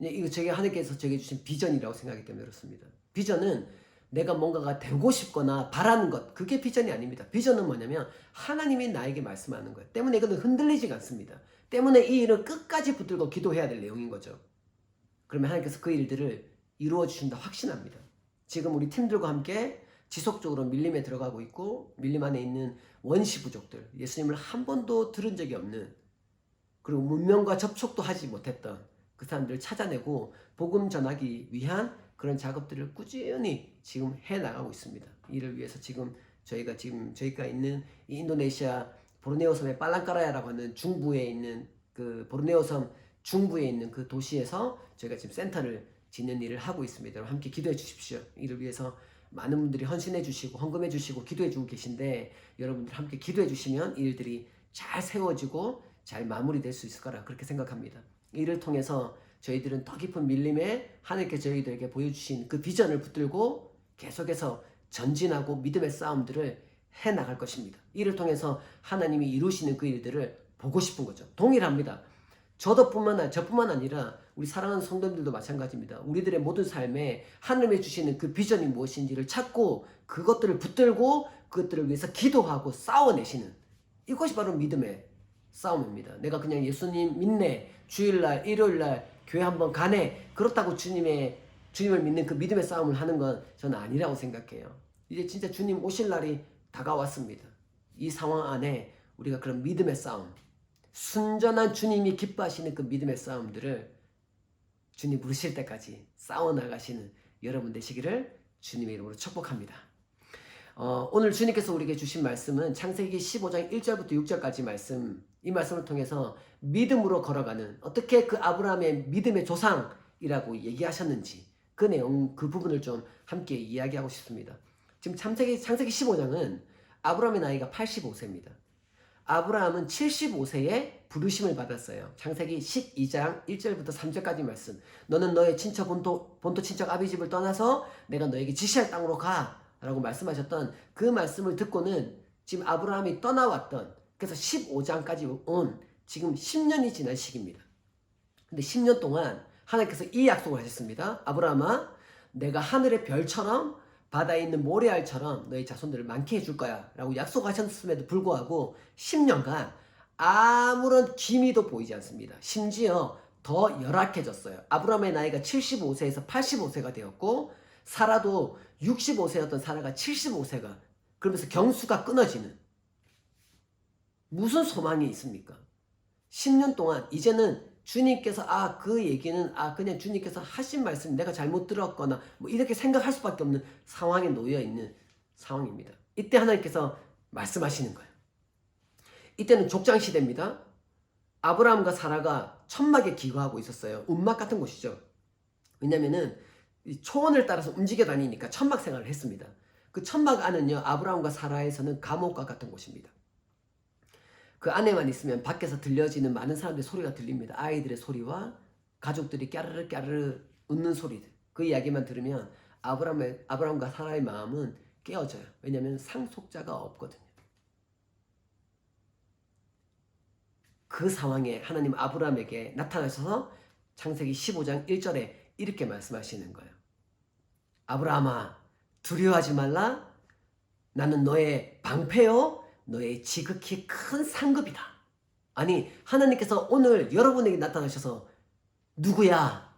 이거 제게 하나님께서 저에게 주신 비전이라고 생각하기 때문에 그렇습니다. 비전은 내가 뭔가가 되고 싶거나 바라는 것, 그게 비전이 아닙니다. 비전은 뭐냐면 하나님이 나에게 말씀하는 거예요. 때문에 이거는 흔들리지가 않습니다. 때문에 이 일을 끝까지 붙들고 기도해야 될 내용인 거죠. 그러면 하나님께서 그 일들을 이루어 주신다 확신합니다. 지금 우리 팀들과 함께 지속적으로 밀림에 들어가고 있고, 밀림 안에 있는 원시 부족들, 예수님을 한 번도 들은 적이 없는, 그리고 문명과 접촉도 하지 못했던 그 사람들을 찾아내고 복음 전하기 위한 그런 작업들을 꾸준히 지금 해나가고 있습니다. 이를 위해서 저희가 있는 이 인도네시아 보르네오 섬의 팔랑까라야라고 하는 중부에 있는 그 보르네오 섬 중부에 있는 그 도시에서 저희가 지금 센터를 짓는 일을 하고 있습니다. 여러분 함께 기도해 주십시오. 이를 위해서 많은 분들이 헌신해 주시고 헌금해 주시고 기도해 주고 계신데, 여러분들 함께 기도해 주시면 이 일들이 잘 세워지고 잘 마무리될 수 있을 거라 그렇게 생각합니다. 이를 통해서 저희들은 더 깊은 밀림에 하나님께서 저희들에게 보여주신 그 비전을 붙들고 계속해서 전진하고 믿음의 싸움들을 해나갈 것입니다. 이를 통해서 하나님이 이루시는 그 일들을 보고 싶은 거죠. 동일합니다. 저뿐만 아니라 우리 사랑하는 성도님들도 마찬가지입니다. 우리들의 모든 삶에 하나님이 주시는 그 비전이 무엇인지를 찾고 그것들을 붙들고 그것들을 위해서 기도하고 싸워내시는, 이것이 바로 믿음의 싸움입니다. 내가 그냥 예수님 믿네, 주일날 일요일날 교회 한번 가네, 그렇다고 주님을 믿는 그 믿음의 싸움을 하는 건 저는 아니라고 생각해요. 이제 진짜 주님 오실 날이 다가왔습니다. 이 상황 안에 우리가 그런 믿음의 싸움, 순전한 주님이 기뻐하시는 그 믿음의 싸움들을 주님 부르실 때까지 싸워나가시는 여러분 되시기를 주님의 이름으로 축복합니다. 오늘 주님께서 우리에게 주신 말씀은 창세기 15장 1절부터 6절까지 말씀, 이 말씀을 통해서 믿음으로 걸어가는, 어떻게 그 아브라함의 믿음의 조상이라고 얘기하셨는지 그 내용, 그 부분을 좀 함께 이야기하고 싶습니다. 지금 창세기 15장은 아브라함의 나이가 85세입니다. 아브라함은 75세에 부르심을 받았어요. 창세기 12장 1절부터 3절까지 말씀. 너는 너의 친척 본토 친척 아비 집을 떠나서 내가 너에게 지시할 땅으로 가 라고 말씀하셨던 그 말씀을 듣고는 지금 아브라함이 떠나왔던, 그래서 15장까지 온 지금 10년이 지난 시기입니다. 근데 10년 동안 하나님께서 이 약속을 하셨습니다. 아브라함아, 내가 하늘의 별처럼 바다에 있는 모래알처럼 너의 자손들을 많게 해줄 거야 라고 약속하셨음에도 불구하고 10년간 아무런 기미도 보이지 않습니다. 심지어 더 열악해졌어요. 아브라함의 나이가 75세에서 85세가 되었고 사라도 65세였던 사라가 75세가, 그러면서 경수가 끊어지는, 무슨 소망이 있습니까? 10년 동안 이제는 주님께서 그 얘기는 그냥 주님께서 하신 말씀 내가 잘못 들었거나 뭐 이렇게 생각할 수밖에 없는 상황에 놓여 있는 상황입니다. 이때 하나님께서 말씀하시는 거예요. 이때는 족장 시대입니다. 아브라함과 사라가 천막에 기거하고 있었어요. 움막 같은 곳이죠. 왜냐면은 이 초원을 따라서 움직여 다니니까 천막 생활을 했습니다. 그 천막 안은요, 아브라함과 사라에서는 감옥과 같은 곳입니다. 그 안에만 있으면 밖에서 들려지는 많은 사람들의 소리가 들립니다. 아이들의 소리와 가족들이 까르르 까르르 웃는 소리들. 그 이야기만 들으면 아브라함과 사라의 마음은 깨어져요. 왜냐하면 상속자가 없거든요. 그 상황에 하나님 아브라함에게 나타나셔서 창세기 15장 1절에 이렇게 말씀하시는 거예요. 아브라함아, 두려워하지 말라. 나는 너의 방패요, 너의 지극히 큰 상급이다. 아니, 하나님께서 오늘 여러분에게 나타나셔서 누구야?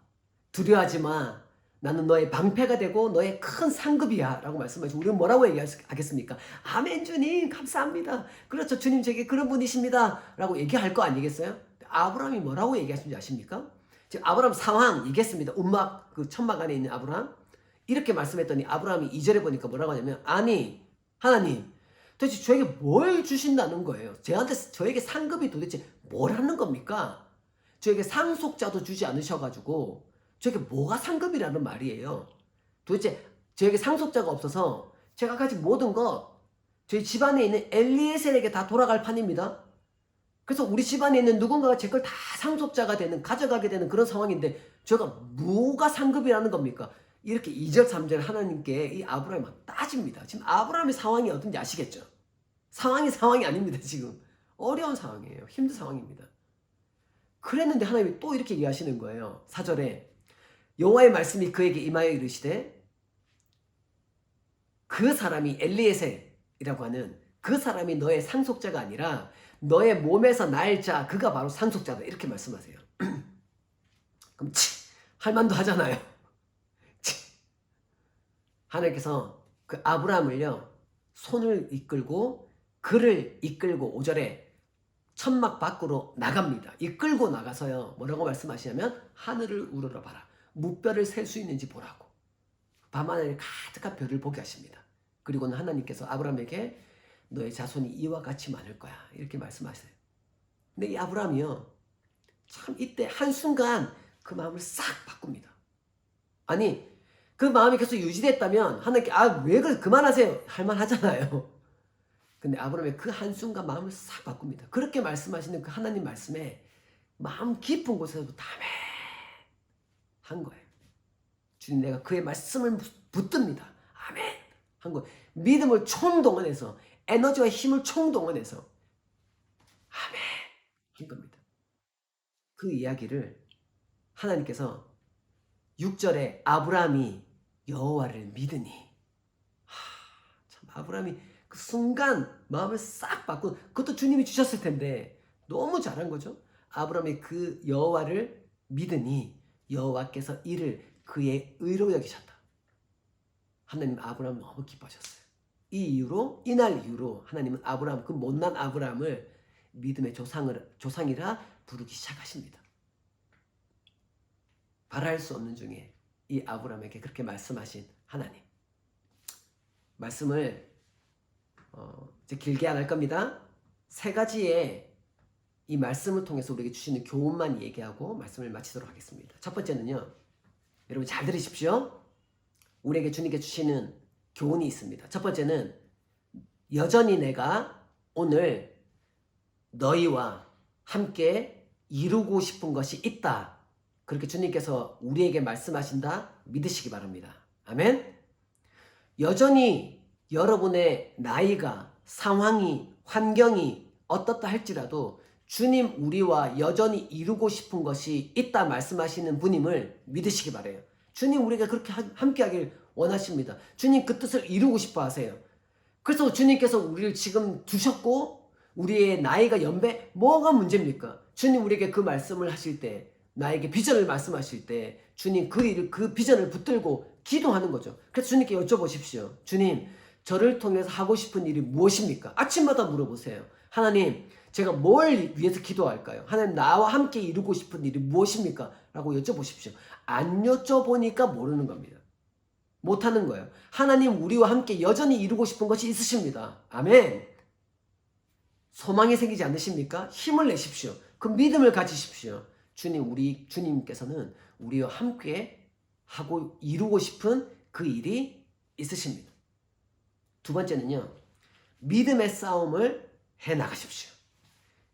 두려워하지 마. 나는 너의 방패가 되고 너의 큰 상급이야 라고 말씀하시고, 우리는 뭐라고 얘기하겠습니까? 아멘 주님 감사합니다. 그렇죠, 주님 제게 그런 분이십니다 라고 얘기할 거 아니겠어요? 아브라함이 뭐라고 얘기하시는지 아십니까? 지금 아브라함 상황 얘기했습니다. 움막, 그 천막 안에 있는 아브라함. 이렇게 말씀했더니 아브라함이 2절에 보니까 뭐라고 하냐면, 아니 하나님 도대체 저에게 뭘 주신다는 거예요? 저에게 상급이 도대체 뭘 하는 겁니까? 저에게 상속자도 주지 않으셔가지고 저에게 뭐가 상급이라는 말이에요? 도대체 저에게 상속자가 없어서 제가 가진 모든 거 저희 집안에 있는 엘리에셀에게 다 돌아갈 판입니다. 그래서 우리 집안에 있는 누군가가 제 걸 다 상속자가 되는, 가져가게 되는 그런 상황인데 제가 뭐가 상급이라는 겁니까? 이렇게 2절 3절 하나님께 이 아브라함이 막 따집니다. 지금 아브라함의 상황이 어떤지 아시겠죠? 상황이 아닙니다. 지금 어려운 상황이에요. 힘든 상황입니다. 그랬는데 하나님이 또 이렇게 얘기하시는 거예요. 4절에 여호와의 말씀이 그에게 임하여 이르시되, 그 사람이 엘리에셀이라고 하는 그 사람이 너의 상속자가 아니라 너의 몸에서 날 자, 그가 바로 상속자다. 이렇게 말씀하세요. 그럼 할 만도 하잖아요. 하나님께서 그 아브라함을요, 손을 이끌고 그를 이끌고 5절에 천막 밖으로 나갑니다. 이끌고 나가서요, 뭐라고 말씀하시냐면 하늘을 우러러봐라. 무별을 셀 수 있는지 보라고. 밤하늘에 가득한 별을 보게 하십니다. 그리고는 하나님께서 아브라함에게 너의 자손이 이와 같이 많을 거야, 이렇게 말씀하세요. 근데 이 아브라함이요, 참 이때 한순간 그 마음을 싹 바꿉니다. 아니, 그 마음이 계속 유지됐다면 하나님께 왜 그래, 그만하세요 할만 하잖아요. 근데 아브라함의 그 한순간 마음을 싹 바꿉니다. 그렇게 말씀하시는 그 하나님 말씀에 마음 깊은 곳에서도 아멘 한 거예요. 주님, 내가 그의 말씀을 붙듭니다. 아멘 한 거예요. 믿음을 총동원해서, 에너지와 힘을 총동원해서 아멘 한 겁니다. 그 이야기를 하나님께서 6절에 아브라함이 여호와를 믿으니, 참 아브라함이 그 순간 마음을 싹 바꾼, 그것도 주님이 주셨을 텐데 너무 잘한 거죠. 아브라함이 그 여호와를 믿으니 여호와께서 이를 그의 의로 여기셨다. 하나님 아브라함 너무 기뻐하셨어요. 이날 이후로 하나님은 아브라함, 그 못난 아브라함을 믿음의 조상이라 부르기 시작하십니다. 바랄 수 없는 중에 이 아브라함에게 그렇게 말씀하신 하나님, 말씀을 이제 길게 안 할 겁니다. 3가지의 이 말씀을 통해서 우리에게 주시는 교훈만 얘기하고 말씀을 마치도록 하겠습니다. 첫 번째는요, 여러분 잘 들으십시오. 우리에게 주님께 주시는 교훈이 있습니다. 첫 번째는, 여전히 내가 오늘 너희와 함께 이루고 싶은 것이 있다. 그렇게 주님께서 우리에게 말씀하신다 믿으시기 바랍니다. 아멘. 여전히 여러분의 나이가, 상황이, 환경이 어떻다 할지라도 주님 우리와 여전히 이루고 싶은 것이 있다 말씀하시는 분임을 믿으시기 바라요. 주님 우리가 그렇게 함께 하길 원하십니다. 주님 그 뜻을 이루고 싶어 하세요. 그래서 주님께서 우리를 지금 두셨고 우리의 나이가 연배 뭐가 문제입니까? 주님 우리에게 그 말씀을 하실 때, 나에게 비전을 말씀하실 때 주님 그 비전을 붙들고 기도하는 거죠. 그래서 주님께 여쭤보십시오. 주님, 저를 통해서 하고 싶은 일이 무엇입니까? 아침마다 물어보세요. 하나님, 제가 뭘 위해서 기도할까요? 하나님, 나와 함께 이루고 싶은 일이 무엇입니까? 라고 여쭤보십시오. 안 여쭤보니까 모르는 겁니다. 못하는 거예요. 하나님, 우리와 함께 여전히 이루고 싶은 것이 있으십니다. 아멘. 소망이 생기지 않으십니까? 힘을 내십시오. 그 믿음을 가지십시오. 주님께서는 우리와 함께 하고 이루고 싶은 그 일이 있으십니다. 두 번째는요, 믿음의 싸움을 해 나가십시오.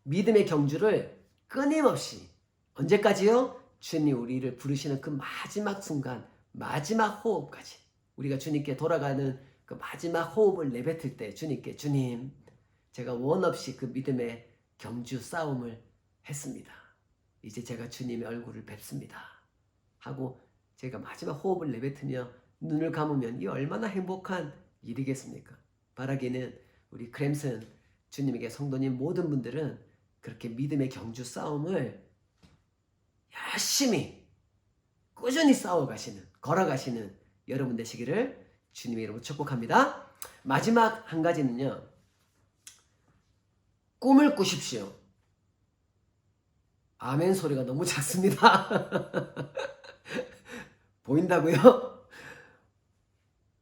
믿음의 경주를 끊임없이, 언제까지요? 주님 우리를 부르시는 그 마지막 순간, 마지막 호흡까지, 우리가 주님께 돌아가는 그 마지막 호흡을 내뱉을 때 주님께, 주님, 제가 원 없이 그 믿음의 경주 싸움을 했습니다. 이제 제가 주님의 얼굴을 뵙습니다. 하고 제가 마지막 호흡을 내뱉으며 눈을 감으면 이 얼마나 행복한 일이겠습니까? 바라기는 우리 크램슨 주님에게 성도님 모든 분들은 그렇게 믿음의 경주 싸움을 열심히 꾸준히 싸워가시는, 걸어가시는 여러분 되시기를 주님의 이름으로 축복합니다. 마지막 한 가지는요, 꿈을 꾸십시오. 아멘 소리가 너무 작습니다. 보인다고요?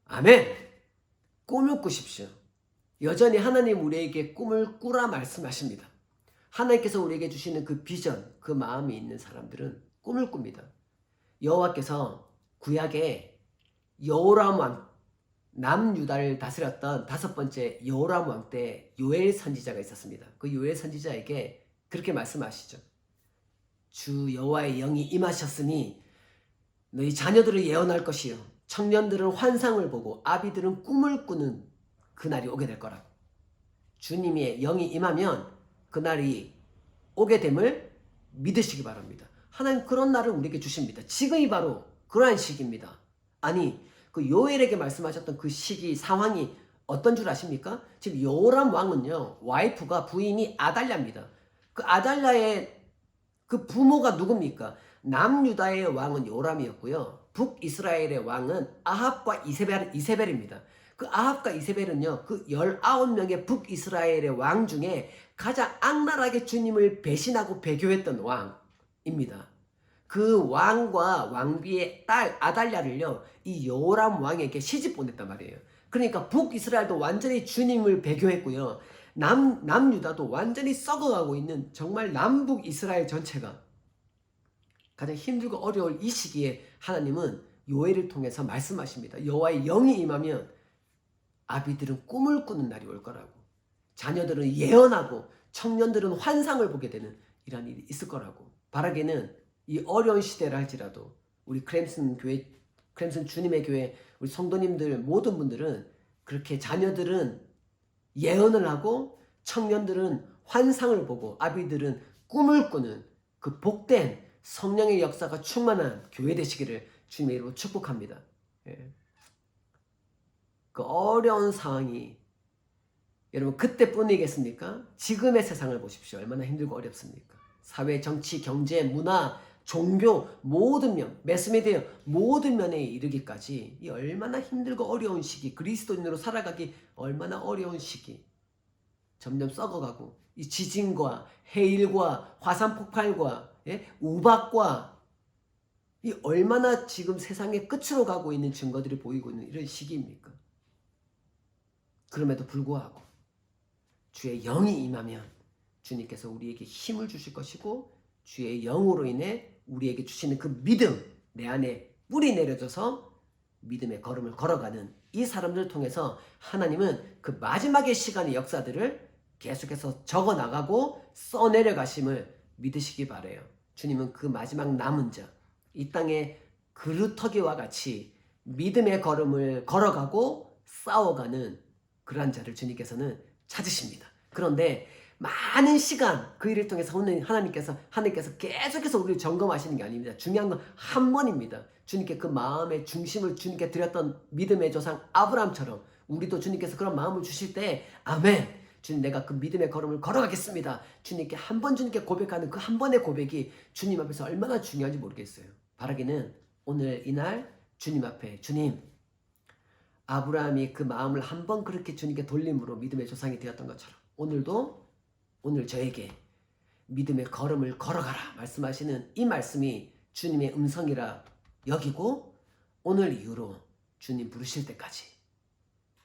아멘. 꿈을 꾸십시오. 여전히 하나님 우리에게 꿈을 꾸라 말씀하십니다. 하나님께서 우리에게 주시는 그 비전, 그 마음이 있는 사람들은 꿈을 꿉니다. 여호와께서 구약에 여호람 왕, 남유다를 다스렸던 5번째 여호람 왕 때 요엘 선지자가 있었습니다. 그 요엘 선지자에게 그렇게 말씀하시죠. 주 여호와의 영이 임하셨으니 너희 자녀들을 예언할 것이요, 청년들은 환상을 보고 아비들은 꿈을 꾸는 그날이 오게 될 거라고. 주님의 영이 임하면 그날이 오게 됨을 믿으시기 바랍니다. 하나님 그런 날을 우리에게 주십니다. 지금이 바로 그러한 시기입니다. 아니, 그 요엘에게 말씀하셨던 그 시기 상황이 어떤 줄 아십니까? 지금 여호람 왕은요, 와이프가 부인이 아달랴입니다. 그 아달랴의 그 부모가 누굽니까? 남유다의 왕은 요람이었고요, 북이스라엘의 왕은 아합과 이세벨입니다. 그 아합과 이세벨은요, 그 19명의 북이스라엘의 왕 중에 가장 악랄하게 주님을 배신하고 배교했던 왕입니다. 그 왕과 왕비의 딸 아달랴를요, 이 요람 왕에게 시집 보냈단 말이에요. 그러니까 북이스라엘도 완전히 주님을 배교했고요, 남유다도 완전히 썩어가고 있는 정말 남북 이스라엘 전체가 가장 힘들고 어려울 이 시기에 하나님은 요엘을 통해서 말씀하십니다. 여호와의 영이 임하면 아비들은 꿈을 꾸는 날이 올 거라고, 자녀들은 예언하고 청년들은 환상을 보게 되는 이런 일이 있을 거라고. 바라기는 이 어려운 시대를 할지라도 우리 크램슨 교회, 크램슨 주님의 교회 우리 성도님들 모든 분들은 그렇게 자녀들은 예언을 하고 청년들은 환상을 보고 아비들은 꿈을 꾸는 그 복된 성령의 역사가 충만한 교회 되시기를 주님의 이름으로 축복합니다. 그 어려운 상황이 여러분 그때뿐이겠습니까? 지금의 세상을 보십시오. 얼마나 힘들고 어렵습니까? 사회, 정치, 경제, 문화, 종교 모든 면, 매스미디어 모든 면에 이르기까지 이 얼마나 힘들고 어려운 시기, 그리스도인으로 살아가기 얼마나 어려운 시기, 점점 썩어가고 이 지진과 해일과 화산 폭발과 우박과 이 얼마나 지금 세상의 끝으로 가고 있는 증거들이 보이고 있는 이런 시기입니까? 그럼에도 불구하고 주의 영이 임하면 주님께서 우리에게 힘을 주실 것이고 주의 영으로 인해 우리에게 주시는 그 믿음, 내 안에 뿌리 내려져서 믿음의 걸음을 걸어가는 이 사람들을 통해서 하나님은 그 마지막의 시간의 역사들을 계속해서 적어나가고 써내려가심을 믿으시기 바라요. 주님은 그 마지막 남은 자, 이 땅에 그루터기와 같이 믿음의 걸음을 걸어가고 싸워가는 그러한 자를 주님께서는 찾으십니다. 그런데 많은 시간 그 일을 통해서 하나님께서 계속해서 우리를 점검하시는 게 아닙니다. 중요한 건 한 번입니다. 주님께 그 마음의 중심을 주님께 드렸던 믿음의 조상 아브라함처럼 우리도 주님께서 그런 마음을 주실 때 아멘, 주님 내가 그 믿음의 걸음을 걸어가겠습니다. 주님께 한 번 주님께 고백하는 그 한 번의 고백이 주님 앞에서 얼마나 중요한지 모르겠어요. 바라기는 오늘 이날 주님 앞에 주님 아브라함이 그 마음을 한 번 그렇게 주님께 돌림으로 믿음의 조상이 되었던 것처럼 오늘도 오늘 저에게 믿음의 걸음을 걸어가라 말씀하시는 이 말씀이 주님의 음성이라 여기고 오늘 이후로 주님 부르실 때까지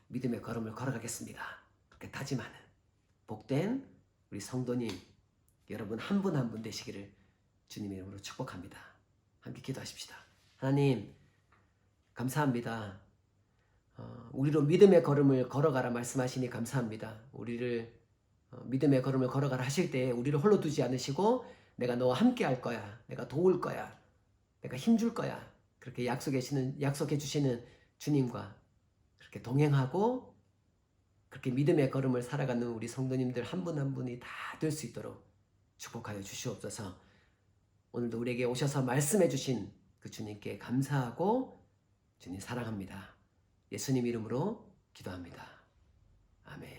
믿음의 걸음을 걸어가겠습니다. 그렇게 다짐하는 복된 우리 성도님 여러분 한 분 한 분 되시기를 주님의 이름으로 축복합니다. 함께 기도하십시다. 하나님 감사합니다. 우리로 믿음의 걸음을 걸어가라 말씀하시니 감사합니다. 우리를 믿음의 걸음을 걸어가라 하실 때 우리를 홀로 두지 않으시고 내가 너와 함께 할 거야. 내가 도울 거야. 내가 힘줄 거야. 그렇게 약속해 주시는 주님과 그렇게 동행하고 그렇게 믿음의 걸음을 살아가는 우리 성도님들 한 분 한 분이 다 될 수 있도록 축복하여 주시옵소서. 오늘도 우리에게 오셔서 말씀해 주신 그 주님께 감사하고 주님 사랑합니다. 예수님 이름으로 기도합니다. 아멘.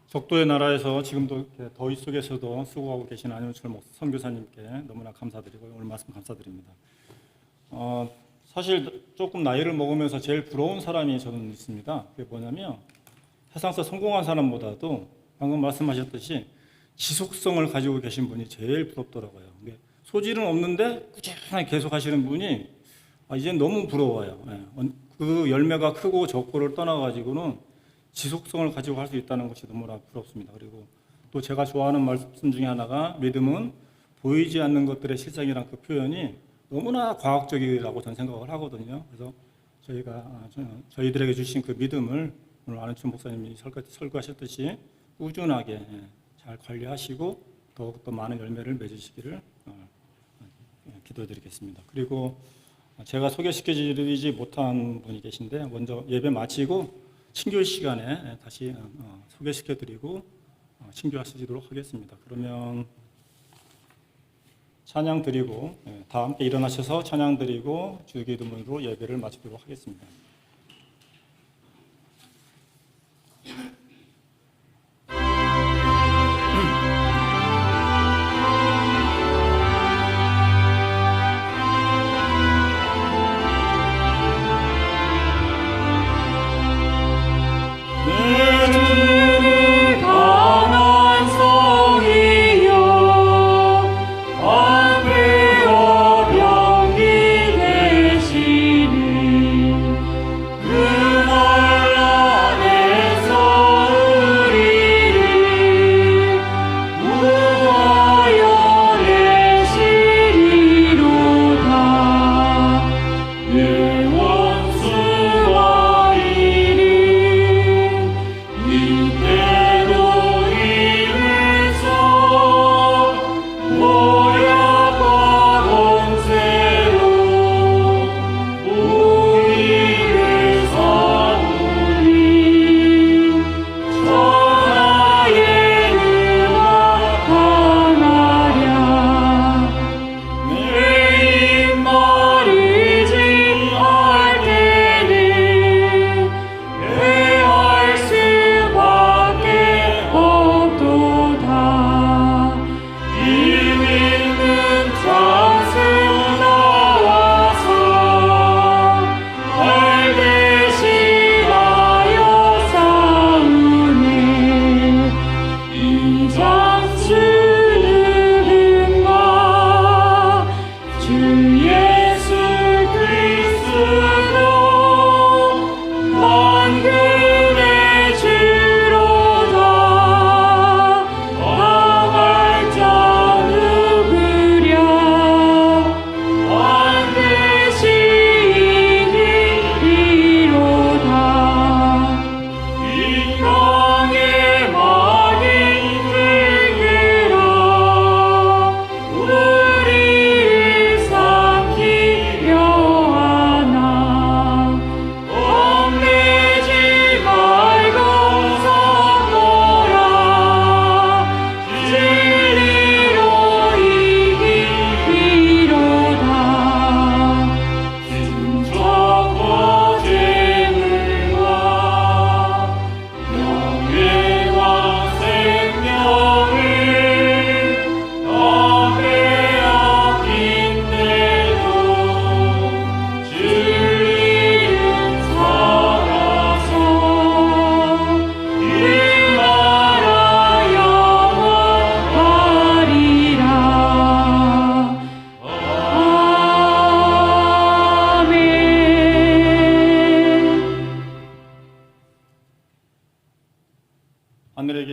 적도의 나라에서 지금도 이렇게 더위 속에서도 수고하고 계신 안윤철 선교사님께 너무나 감사드리고 오늘 말씀 감사드립니다. 사실 조금 나이를 먹으면서 제일 부러운 사람이 저는 있습니다. 그게 뭐냐면 세상에서 성공한 사람보다도 방금 말씀하셨듯이 지속성을 가지고 계신 분이 제일 부럽더라고요. 소질은 없는데 꾸준히 계속 하시는 분이 이제 너무 부러워요. 그 열매가 크고 적고를 떠나가지고는 지속성을 가지고 할 수 있다는 것이 너무나 부럽습니다. 그리고 또 제가 좋아하는 말씀 중에 하나가 믿음은 보이지 않는 것들의 실상이란 그 표현이 너무나 과학적이라고 저는 생각을 하거든요. 그래서 저희들에게 주신 그 믿음을 오늘 안은춘 목사님이 설교하셨듯이 꾸준하게 잘 관리하시고 더욱더 많은 열매를 맺으시기를 기도드리겠습니다. 그리고 제가 소개시켜드리지 못한 분이 계신데 먼저 예배 마치고 친교 시간에 다시 소개시켜드리고 친교하시도록 하겠습니다. 그러면 찬양 드리고 다 함께 일어나셔서 찬양 드리고 주기도문으로 예배를 마치도록 하겠습니다.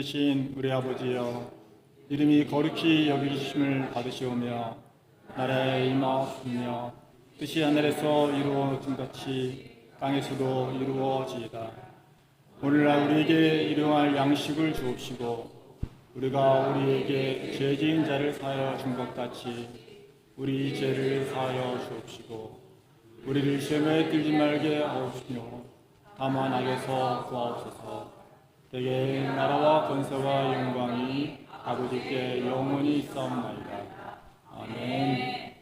계신 우리 아버지여, 이름이 거룩히 여기심을 받으시오며 나라의 임하옵시며 뜻이 하늘에서 이루어진 같이 땅에서도 이루어지이다. 오늘날 우리에게 일용할 양식을 주옵시고 우리가 우리에게 죄 지은 자를 사하여 준 것 같이 우리 죄를 사하여 주옵시고 우리를 시험에 들지 말게 하옵시며 다만 악에서 구하옵소서. 대개 나라와 권세와 영광이 아버지께 영원히 있사옵나이다. 아멘.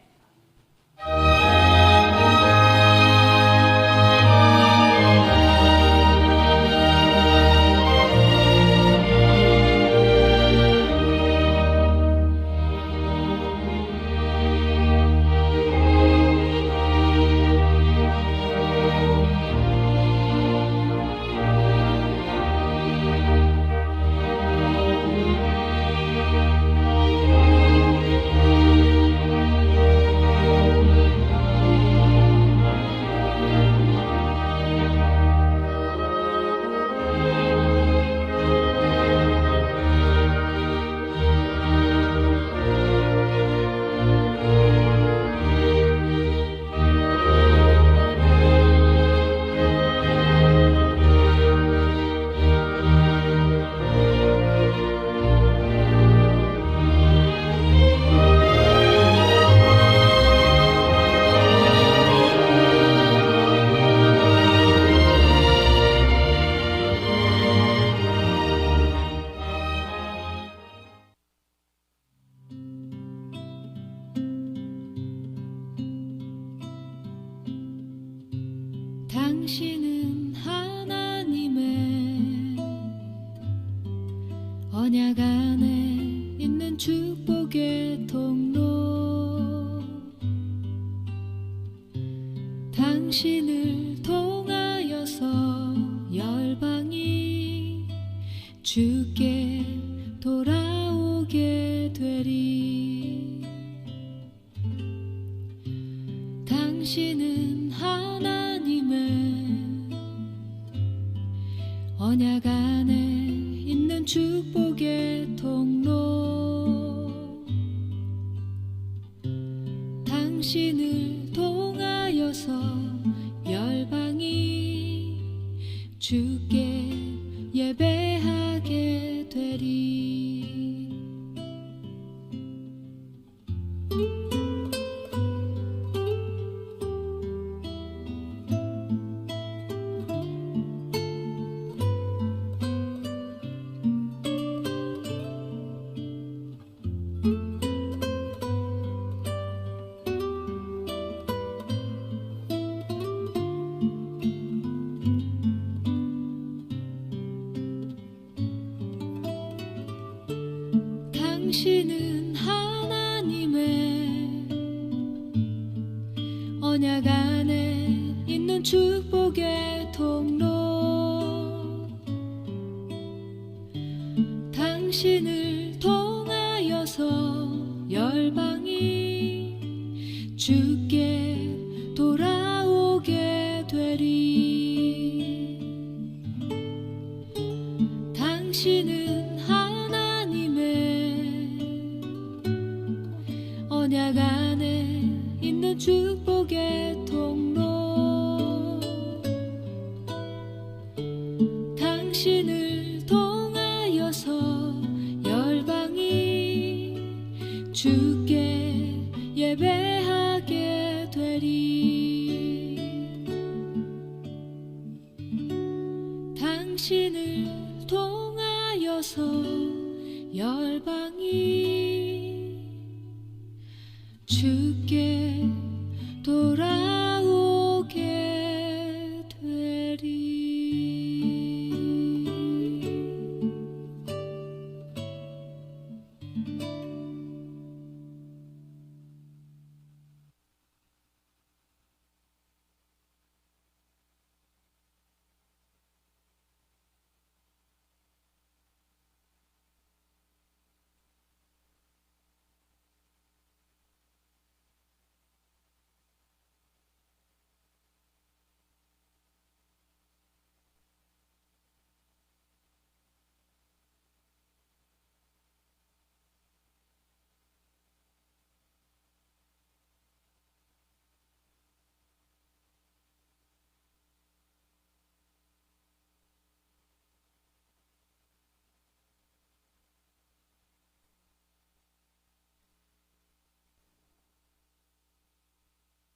당신은 하나님의 언약 안에 있는 축복의 통로. 당신을 통하여서 열방이 주께 돌아오게 되리. 당신은 언약 안에 있는 축복의 통로. 당신을 통하여서 열방이 주께 예배하게 되리. 당신은 하나님의 언약 안에 있는 축복의 통로. 당신을 통하여서 열방이 주께 돌아오게 되리. 당신은 언약 안에 있는 축복의 통로. 당신을 통하여서 열방이 주께 예배하게 되리. 당신을 통하여서 열방이